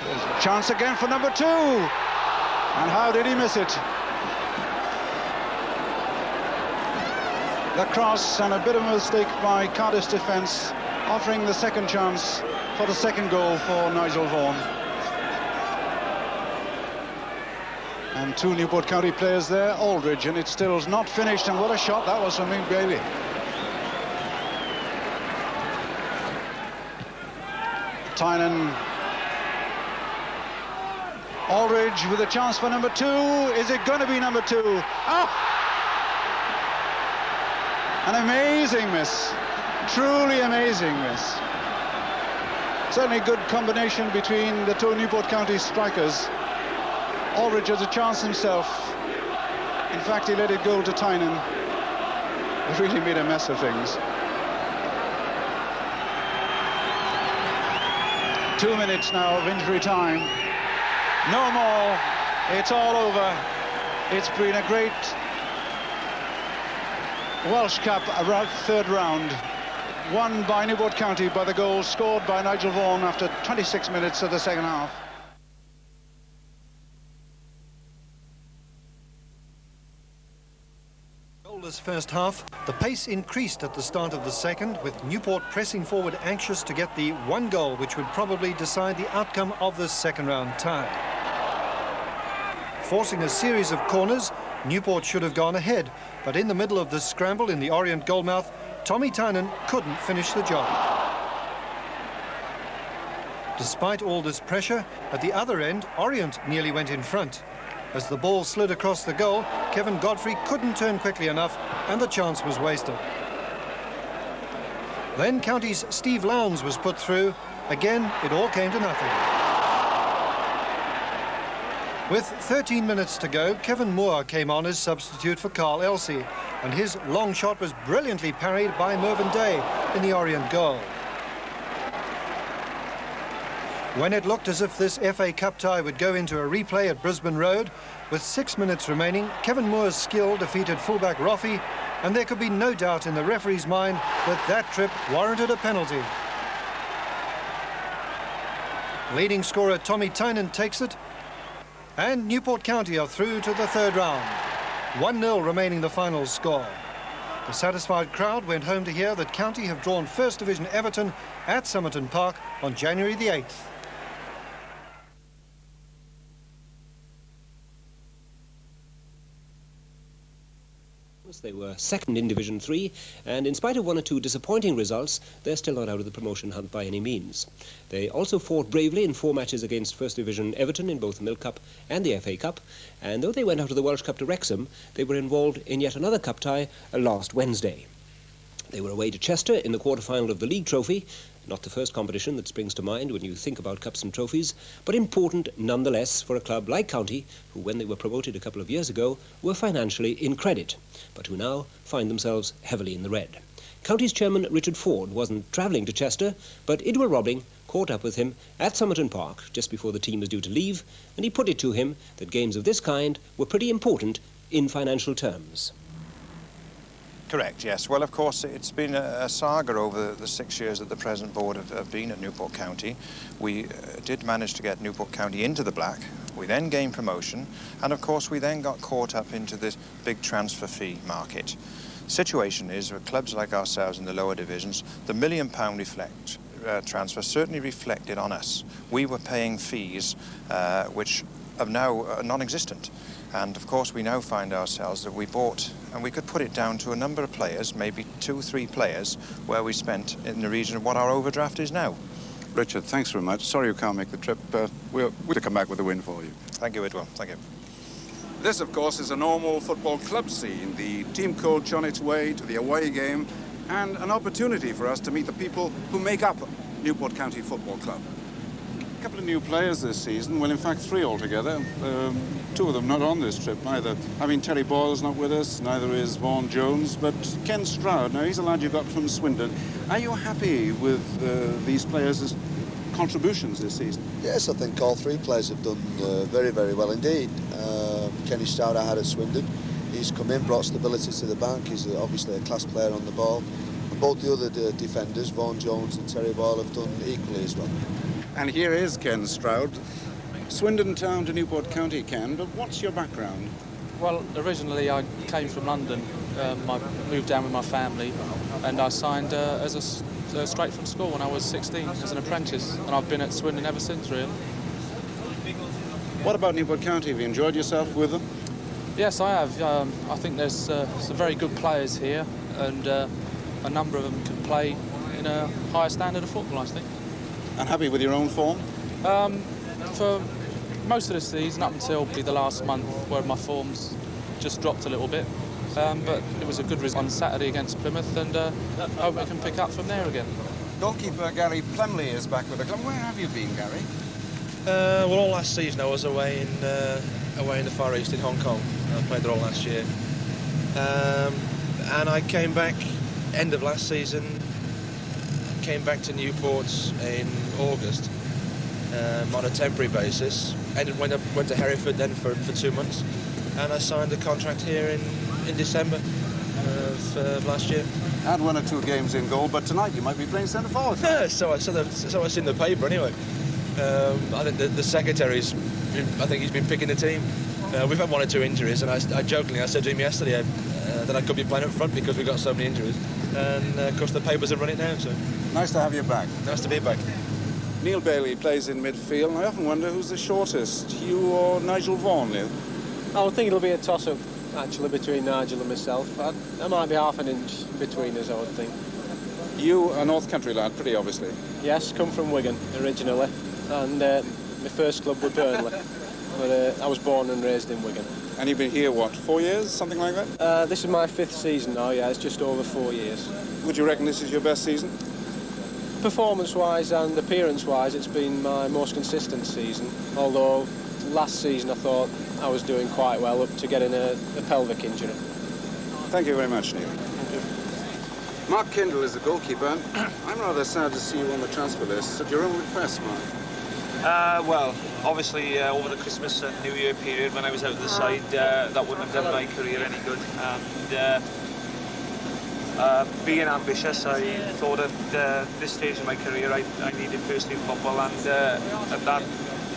There's a chance again for number 2. And how did he miss it? The cross and a bit of a mistake by Cardiff's defence, offering the second chance for the second goal for Nigel Vaughan. And 2 Newport County players there, Aldridge, and it's still not finished. And what a shot that was from Mick Bailey. Tynan. Aldridge with a chance for number 2. Is it going to be number 2? Oh! An amazing miss. Truly amazing miss. Certainly good combination between the 2 Newport County strikers. Aldridge has a chance himself. In fact, he let it go to Tynan. He really made a mess of things. 2 minutes now of injury time. No more. It's all over. It's been a great Welsh Cup around third round. Won by Newport County by the goal scored by Nigel Vaughan after 26 minutes of the second half. Goalless first half. The pace increased at the start of the second, with Newport pressing forward, anxious to get the one goal which would probably decide the outcome of this second round tie. Forcing a series of corners, Newport should have gone ahead, but in the middle of this scramble in the Orient goalmouth, Tommy Tynan couldn't finish the job. Despite all this pressure, at the other end, Orient nearly went in front. As the ball slid across the goal, Kevin Godfrey couldn't turn quickly enough, and the chance was wasted. Then County's Steve Lowndes was put through. Again, it all came to nothing. With 13 minutes to go, Kevin Moore came on as substitute for Carl Elsey, and his long shot was brilliantly parried by Mervyn Day in the Orient goal. When it looked as if this FA Cup tie would go into a replay at Brisbane Road, with 6 minutes remaining, Kevin Moore's skill defeated fullback Roffey, and there could be no doubt in the referee's mind that that trip warranted a penalty. Leading scorer Tommy Tynan takes it, and Newport County are through to the third round. 1-0 remaining the final score. The satisfied crowd went home to hear that County have drawn First Division Everton at Somerton Park on January the 8th. They were second in Division 3, and in spite of 1 or 2 disappointing results, they're still not out of the promotion hunt by any means. They also fought bravely in 4 matches against First Division Everton in both the Milk Cup and the FA Cup, and though they went out of the Welsh Cup to Wrexham, they were involved in yet another cup tie last Wednesday. They were away to Chester in the quarter-final of the League Trophy, not the first competition that springs to mind when you think about cups and trophies, but important nonetheless for a club like County, who when they were promoted a couple of years ago were financially in credit, but who now find themselves heavily in the red. County's chairman Richard Ford wasn't travelling to Chester, but Idwell Robbing caught up with him at Somerton Park just before the team was due to leave, and he put it to him that games of this kind were pretty important in financial terms. Correct, yes. Well, of course, it's been a saga over the 6 years that the present board have been at Newport County. We did manage to get Newport County into the black. We then gained promotion, and of course we then got caught up into this big transfer fee market. The situation is, with clubs like ourselves in the lower divisions, the £1 million transfer certainly reflected on us. We were paying fees which now non-existent. And of course we now find ourselves that we bought, and we could put it down to a number of players, maybe 2 or 3 players, where we spent in the region of what our overdraft is now. Richard, thanks very much. Sorry you can't make the trip. We'll come back with a win for you. Thank you, Whitwell. Thank you. This, of course, is a normal football club scene. The team coach on its way to the away game, and an opportunity for us to meet the people who make up Newport County Football Club. A couple of new players this season, well, in fact, 3 altogether. 2 of them not on this trip either. I mean, Terry Boyle's not with us, neither is Vaughan Jones, but Ken Stroud, now he's a lad you got from Swindon. Are you happy with these players' contributions this season? Yes, I think all 3 players have done very, very well indeed. Kenny Stroud I had at Swindon. He's come in, brought stability to the back. He's obviously a class player on the ball. And both the other defenders, Vaughan Jones and Terry Boyle, have done equally as well. And here is Ken Stroud. Swindon town to Newport County, Ken, but what's your background? Well, originally I came from London. I moved down with my family, and I signed straight from school when I was 16 as an apprentice, and I've been at Swindon ever since, really. What about Newport County? Have you enjoyed yourself with them? Yes, I have. I think there's some very good players here, and a number of them can play in a higher standard of football, I think. And happy with your own form? For most of the season, up until the last month, where my form's just dropped a little bit. But it was a good result on Saturday against Plymouth, and I hope we can pick up from there again. Goalkeeper Gary Plumley is back with the club. Where have you been, Gary? Well, all last season I was away in the Far East in Hong Kong. I played there all last year. And I came back end of last season. Came back to Newport in August on a temporary basis. Went to Hereford then for 2 months, and I signed a contract here in December of last year. Had 1 or 2 games in goal, but tonight you might be playing centre forward. So I see in the paper anyway. I think the secretary's, I think he's been picking the team. We've had 1 or 2 injuries, and I jokingly said to him yesterday that I could be playing up front because we've got so many injuries. And of course the papers have run it down. So nice to have you back. Nice to be back. Neil Bailey plays in midfield, and I often wonder who's the shortest, you or Nigel Vaughan, Neil? I would think it'll be a toss-up, actually, between Nigel and myself. There might be half an inch between us, I would think. You, a North Country lad, pretty obviously. Yes, come from Wigan originally, and my first club was Burnley. But I was born and raised in Wigan. And you've been here, what, 4 years, something like that? This is my 5th season now, yeah, it's just over 4 years. Would you reckon this is your best season? Performance-wise and appearance-wise, it's been my most consistent season, although last season I thought I was doing quite well up to getting a pelvic injury. Thank you very much, Neil. Thank you. Mark Kendall is the goalkeeper. I'm rather sad to see you on the transfer list. At your own request, Mark. Well, obviously over the Christmas and New Year period when I was out of the side, that wouldn't have done my career any good. And being ambitious, I thought at this stage of my career I needed first team football, and at that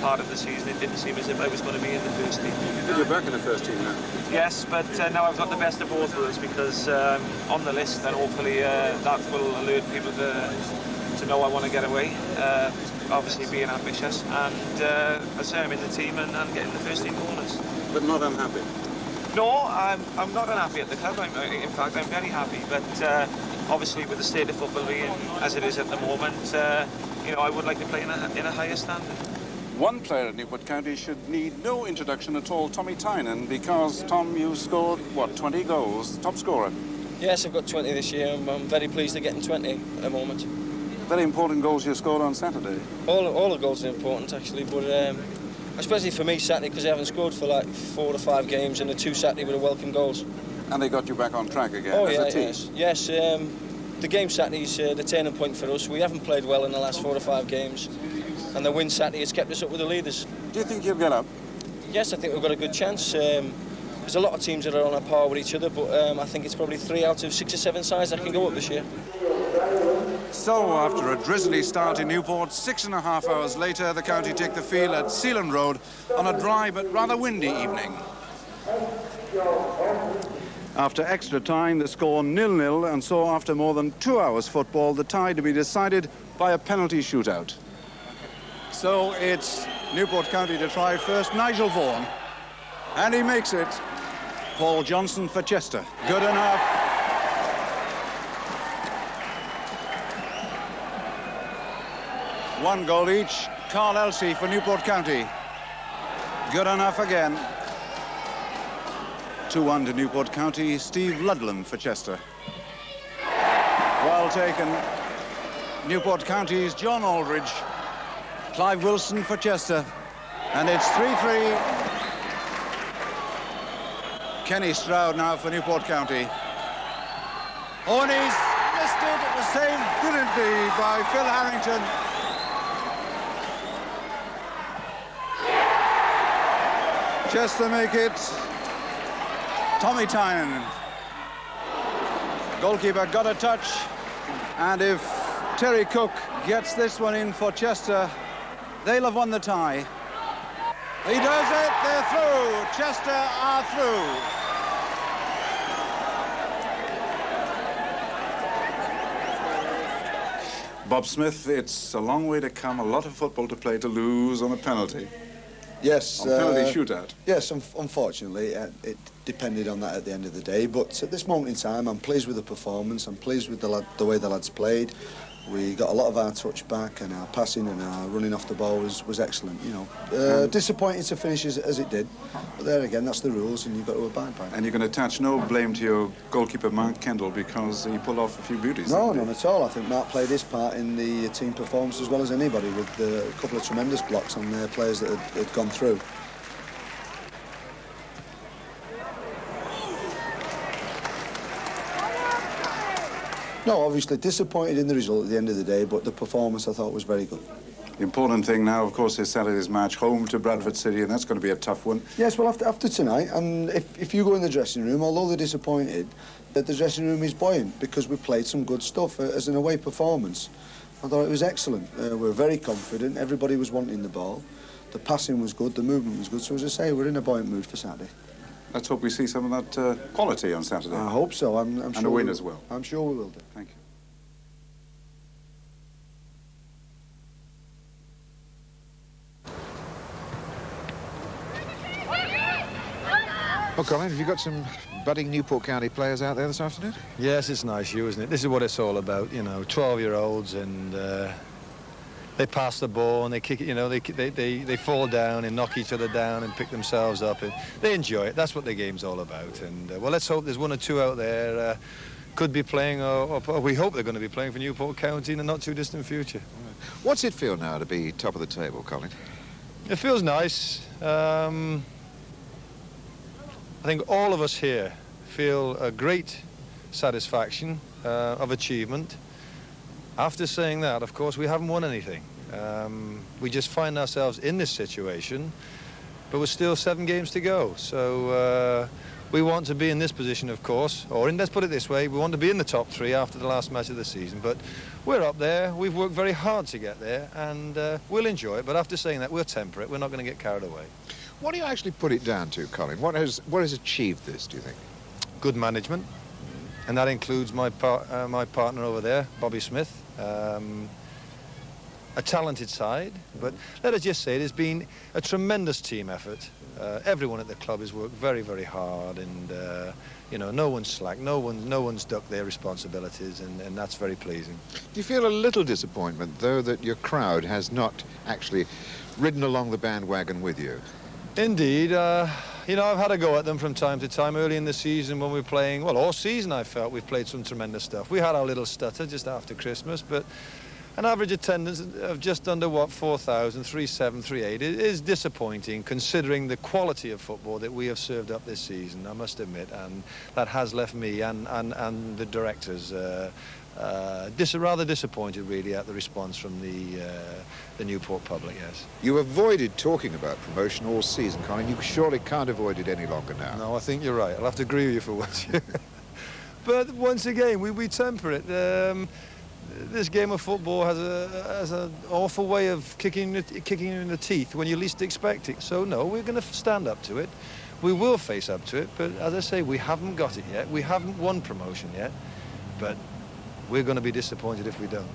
part of the season it didn't seem as if I was going to be in the first team. But you're back in the first team now? Yes, but now I've got the best of both worlds because on the list, and hopefully that will alert people to know I want to get away. Obviously being ambitious, and I say I'm in the team and getting the first team bonus. But not unhappy? No, I'm not unhappy at the club. In fact, I'm very happy. But obviously, with the state of football being as it is at the moment, you know, I would like to play in a higher standard. One player at Newport County should need no introduction at all, Tommy Tynan, because, Tom, you scored, what, 20 goals, top scorer? Yes, I've got 20 this year. I'm very pleased at getting 20 at the moment. Very important goals you scored on Saturday. All the goals are important, actually, but especially for me Saturday, because I haven't scored for like 4 or 5 games, and the 2 Saturday were welcome goals. And they got you back on track again as a team? Yes. The game Saturday's the turning point for us. We haven't played well in the last 4 or 5 games, and the win Saturday has kept us up with the leaders. Do you think you'll get up? Yes, I think we've got a good chance. There's a lot of teams that are on a par with each other, but I think it's probably 3 out of 6 or 7 sides that can go up this year. So, after a drizzly start in Newport, 6.5 hours later, the county take the field at Sealand Road on a dry but rather windy evening. After extra time, the score 0-0, and so after more than 2 hours football, the tie to be decided by a penalty shootout. So it's Newport County to try first. Nigel Vaughan. And he makes it. Paul Johnson for Chester. Good enough. One goal each. Carl Elsey for Newport County. Good enough again. 2-1 to Newport County. Steve Ludlam for Chester. Well taken. Newport County's John Aldridge. Clive Wilson for Chester. And it's 3-3. Kenny Stroud now for Newport County. Oh, and he's missed it. It was saved brilliantly by Phil Harrington. Chester make it. Tommy Tynan. Goalkeeper got a touch. And if Terry Cook gets this one in for Chester, they'll have won the tie. He does it. They're through. Chester are through. Bob Smith, it's a long way to come, a lot of football to play to lose on a penalty. Yes. On penalty shootout. Yes, unfortunately, it depended on that at the end of the day. But at this moment in time, I'm pleased with the performance. I'm pleased with the way the lads played. We got a lot of our touch back, and our passing and our running off the ball was excellent. You know, disappointing to finish as it did, but there again, that's the rules, and you've got to abide by them. And you can attach no blame to your goalkeeper Mark Kendall because he pulled off a few beauties. No, none at all. I think Mark played his part in the team performance as well as anybody, with a couple of tremendous blocks on their players that had gone through. No, obviously disappointed in the result at the end of the day, but the performance I thought was very good. The important thing now, of course, is Saturday's match home to Bradford City, and that's going to be a tough one. Yes, well, after tonight, and if you go in the dressing room, although they're disappointed, that the dressing room is buoyant because we played some good stuff as an away performance. I thought it was excellent. We were very confident. Everybody was wanting the ball. The passing was good. The movement was good. So, as I say, we're in a buoyant mood for Saturday. Let's hope we see some of that quality on Saturday. I hope so. I'm sure. And a win as well. I'm sure we will do. Thank you. Well, Colin, have you got some budding Newport County players out there this afternoon? Yes, it's nice, isn't it? This is what it's all about, you know, 12-year-olds, and they pass the ball and they kick it, you know, they fall down and knock each other down and pick themselves up. And they enjoy it. That's what the game's all about. And, well, let's hope there's one or two out there could be playing, or we hope they're going to be playing for Newport County in the not-too-distant future. What's it feel now to be top of the table, Colin? It feels nice. I think all of us here feel a great satisfaction of achievement. After saying that, of course, we haven't won anything. We just find ourselves in this situation, but we're still 7 games to go. So we want to be in this position, of course, or let's put it this way, we want to be in the top 3 after the last match of the season. But we're up there, we've worked very hard to get there, and we'll enjoy it. But after saying that, we'll temper it. We're not going to get carried away. What do you actually put it down to, Colin? What has achieved this, do you think? Good management, and that includes my partner over there, Bobby Smith. A talented side, but let us just say it has been a tremendous team effort. Everyone at the club has worked very, very hard, and you know, no one's slack, no one's ducked their responsibilities, and that's very pleasing. Do you feel a little disappointment, though, that your crowd has not actually ridden along the bandwagon with you? Indeed. You know, I've had a go at them from time to time. Early in the season when we were playing, well, all season I felt we've played some tremendous stuff. We had our little stutter just after Christmas, but an average attendance of just under, what, 4,000, 3,700, 3,800 is disappointing considering the quality of football that we have served up this season, I must admit, and that has left me and the directors rather disappointed, really, at the response from the Newport public, yes. You avoided talking about promotion all season, Colin. You surely can't avoid it any longer now. No, I think you're right. I'll have to agree with you for once. But once again, we temper it. This game of football has an awful way of kicking you in the teeth when you least expect it. So, no, we're going to stand up to it. We will face up to it, but as I say, we haven't got it yet. We haven't won promotion yet, but we're going to be disappointed if we don't.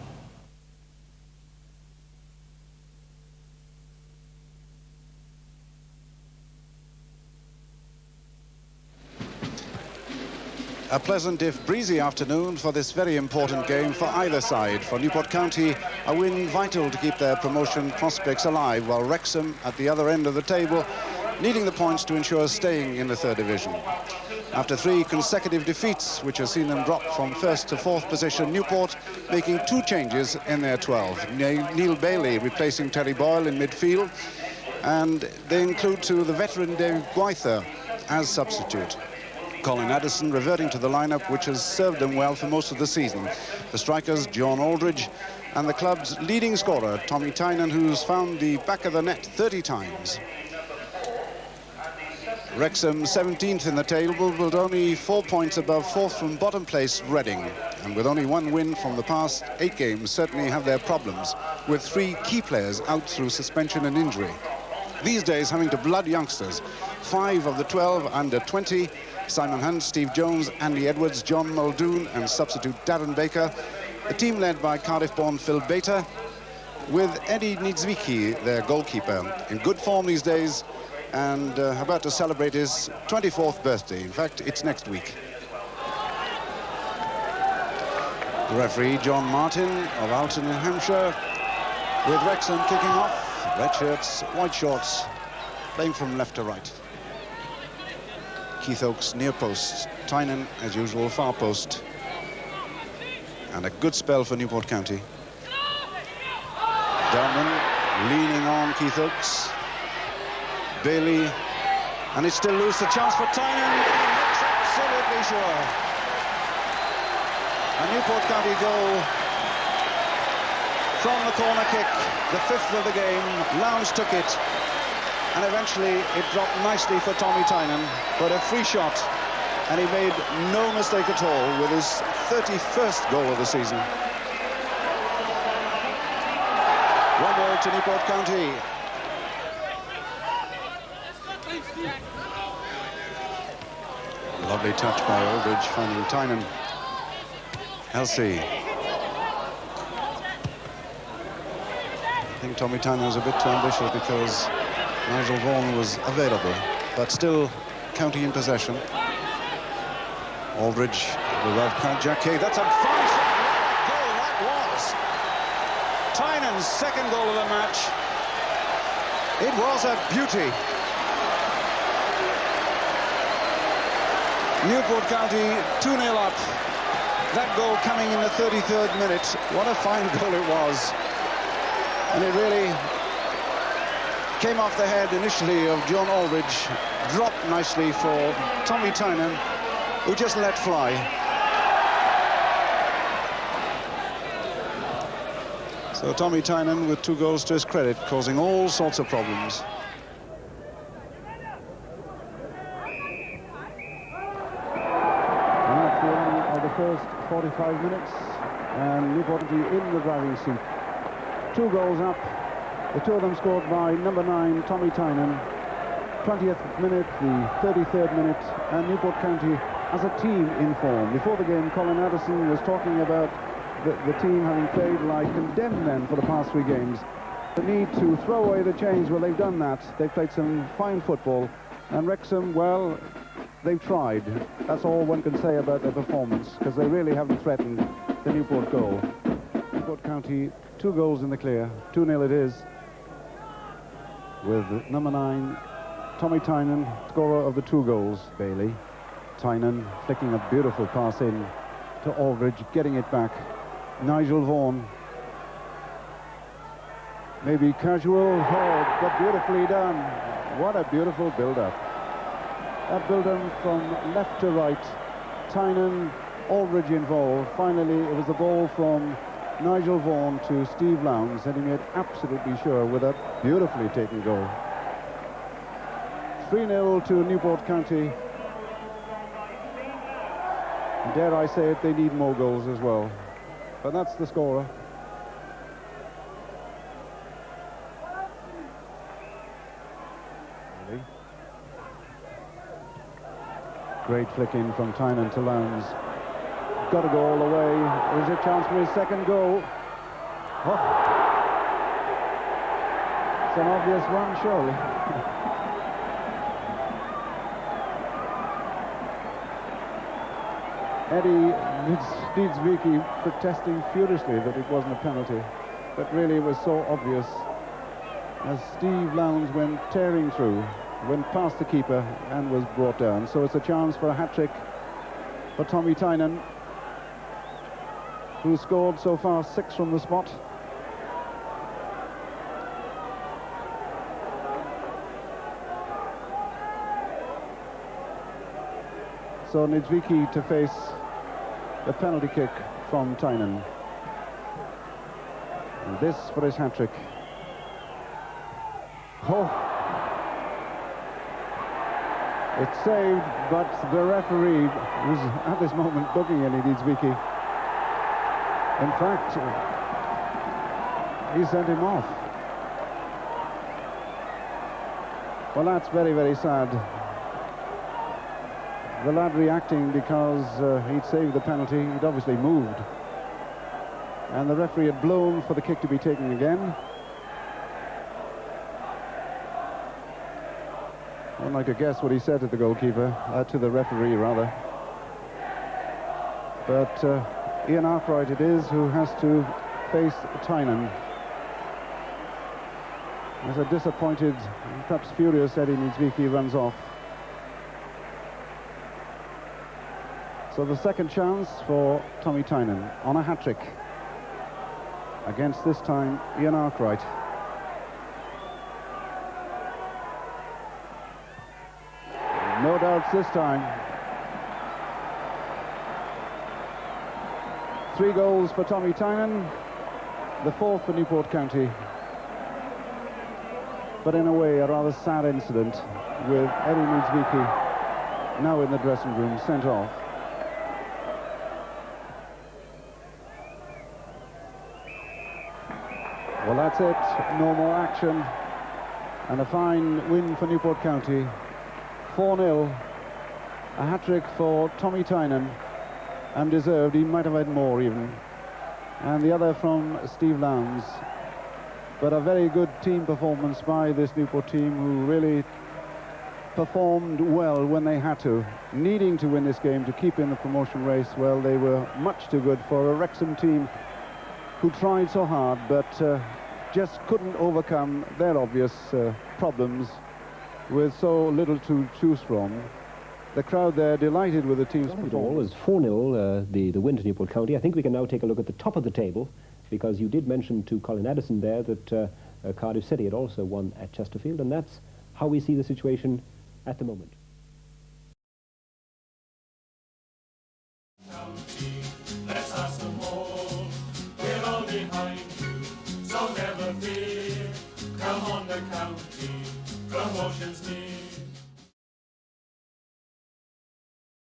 A pleasant, if breezy, afternoon for this very important game for either side. For Newport County, a win vital to keep their promotion prospects alive, while Wrexham, at the other end of the table, needing the points to ensure staying in the third division. After 3 consecutive defeats, which have seen them drop from first to fourth position, Newport making 2 changes in their 12. Neil Bailey replacing Terry Boyle in midfield, and they include too the veteran Dave Gwyther as substitute. Colin Addison reverting to the lineup which has served them well for most of the season. The strikers, John Aldridge, and the club's leading scorer, Tommy Tynan, who's found the back of the net 30 times. Wrexham 17th in the table, but only 4 points above fourth from bottom place Reading. And with only 1 win from the past 8 games, certainly have their problems, with 3 key players out through suspension and injury. These days having to blood youngsters, 5 of the 12 under 20, Simon Hunt, Steve Jones, Andy Edwards, John Muldoon and substitute Darren Baker. The team led by Cardiff-born Phil Bater, with Eddie Niedzwicki, their goalkeeper, in good form these days and about to celebrate his 24th birthday. In fact, it's next week. The referee, John Martin of Alton in Hampshire, with Wrexham kicking off. Red shirts, white shorts, playing from left to right. Keith Oakes near post, Tynan as usual far post, and a good spell for Newport County. Delman leaning on Keith Oakes, Bailey, and it's still loose. A chance for Tynan, and he makes absolutely sure. A Newport County goal from the corner kick, the 5th of the game. Lowndes took it, and eventually it dropped nicely for Tommy Tynan, but a free shot, and he made no mistake at all with his 31st goal of the season. 1-0 to Newport County. Lovely touch by Aldridge, finding Tynan. Elsie. I think Tommy Tynan was a bit too ambitious because Nigel Vaughan was available, but still County in possession. Aldridge, the Ralph Jacquet. That's a fine goal, that was. Tynan's 2nd goal of the match. It was a beauty. Newport County 2-0 up. That goal coming in the 33rd minute. What a fine goal it was. And it really came off the head initially of John Aldridge, dropped nicely for Tommy Tynan, who just let fly. So Tommy Tynan with 2 goals to his credit, causing all sorts of problems. And that's the end of the first 45 minutes, and Newport in the driving seat. 2 goals up. The 2 of them scored by number 9, Tommy Tynan. 20th minute, the 33rd minute, and Newport County as a team in form. Before the game, Colin Addison was talking about the team having played like condemned men for the past 3 games. The need to throw away the chains, well, they've done that. They've played some fine football. And Wrexham, well, they've tried. That's all one can say about their performance, because they really haven't threatened the Newport goal. Newport County, 2 goals in the clear. 2-0 it is, with number 9, Tommy Tynan, scorer of the 2 goals. Bailey, Tynan flicking a beautiful pass in to Aldridge, getting it back. Nigel Vaughan, maybe casual, but beautifully done. What a beautiful build-up. That build-up from left to right. Tynan, Aldridge involved. Finally, it was the ball from Nigel Vaughan to Steve Lowndes, and he made absolutely sure with a beautifully taken goal. 3-0 to Newport County. Dare I say it, they need more goals as well. But that's the scorer. Great flick in from Tynan to Lowndes. Got to go all the way. There's a chance for his 2nd goal. Oh. It's an obvious one, surely. Eddie Niedzwiecki protesting furiously that it wasn't a penalty, but really it was so obvious as Steve Lowndes went tearing through, went past the keeper and was brought down. So it's a chance for a hat-trick for Tommy Tynan, who scored so far 6 from the spot. So Niedzwiecki to face the penalty kick from Tynan. And this for his hat-trick. Oh! It's saved, but the referee was at this moment booking Eddie Niedzwiecki. In fact, he sent him off. Well, that's very, very sad. The lad reacting because he'd saved the penalty. He'd obviously moved. And the referee had blown for the kick to be taken again. I would like to guess what he said to the goalkeeper, to the referee rather. But Ian Arkwright it is who has to face Tynan. As a disappointed, perhaps furious Eddie Niedzwiecki runs off. So the second chance for Tommy Tynan on a hat-trick against this time Ian Arkwright. No doubts this time. 3 goals for Tommy Tynan, the 4th for Newport County. But in a way, a rather sad incident with Eddie Niedzwiecki now in the dressing room, sent off. Well, that's it. No more action. And a fine win for Newport County. 4-0. A hat-trick for Tommy Tynan. And deserved. He might have had more even. And the other from Steve Lowndes. But a very good team performance by this Newport team, who really performed well when they had to. Needing to win this game to keep in the promotion race. Well, they were much too good for a Wrexham team who tried so hard, but just couldn't overcome their obvious problems with so little to choose from. The crowd there delighted with the team's performance. It was 4-0, the win to Newport County. I think we can now take a look at the top of the table, because you did mention to Colin Addison there that Cardiff City had also won at Chesterfield, and that's how we see the situation at the moment.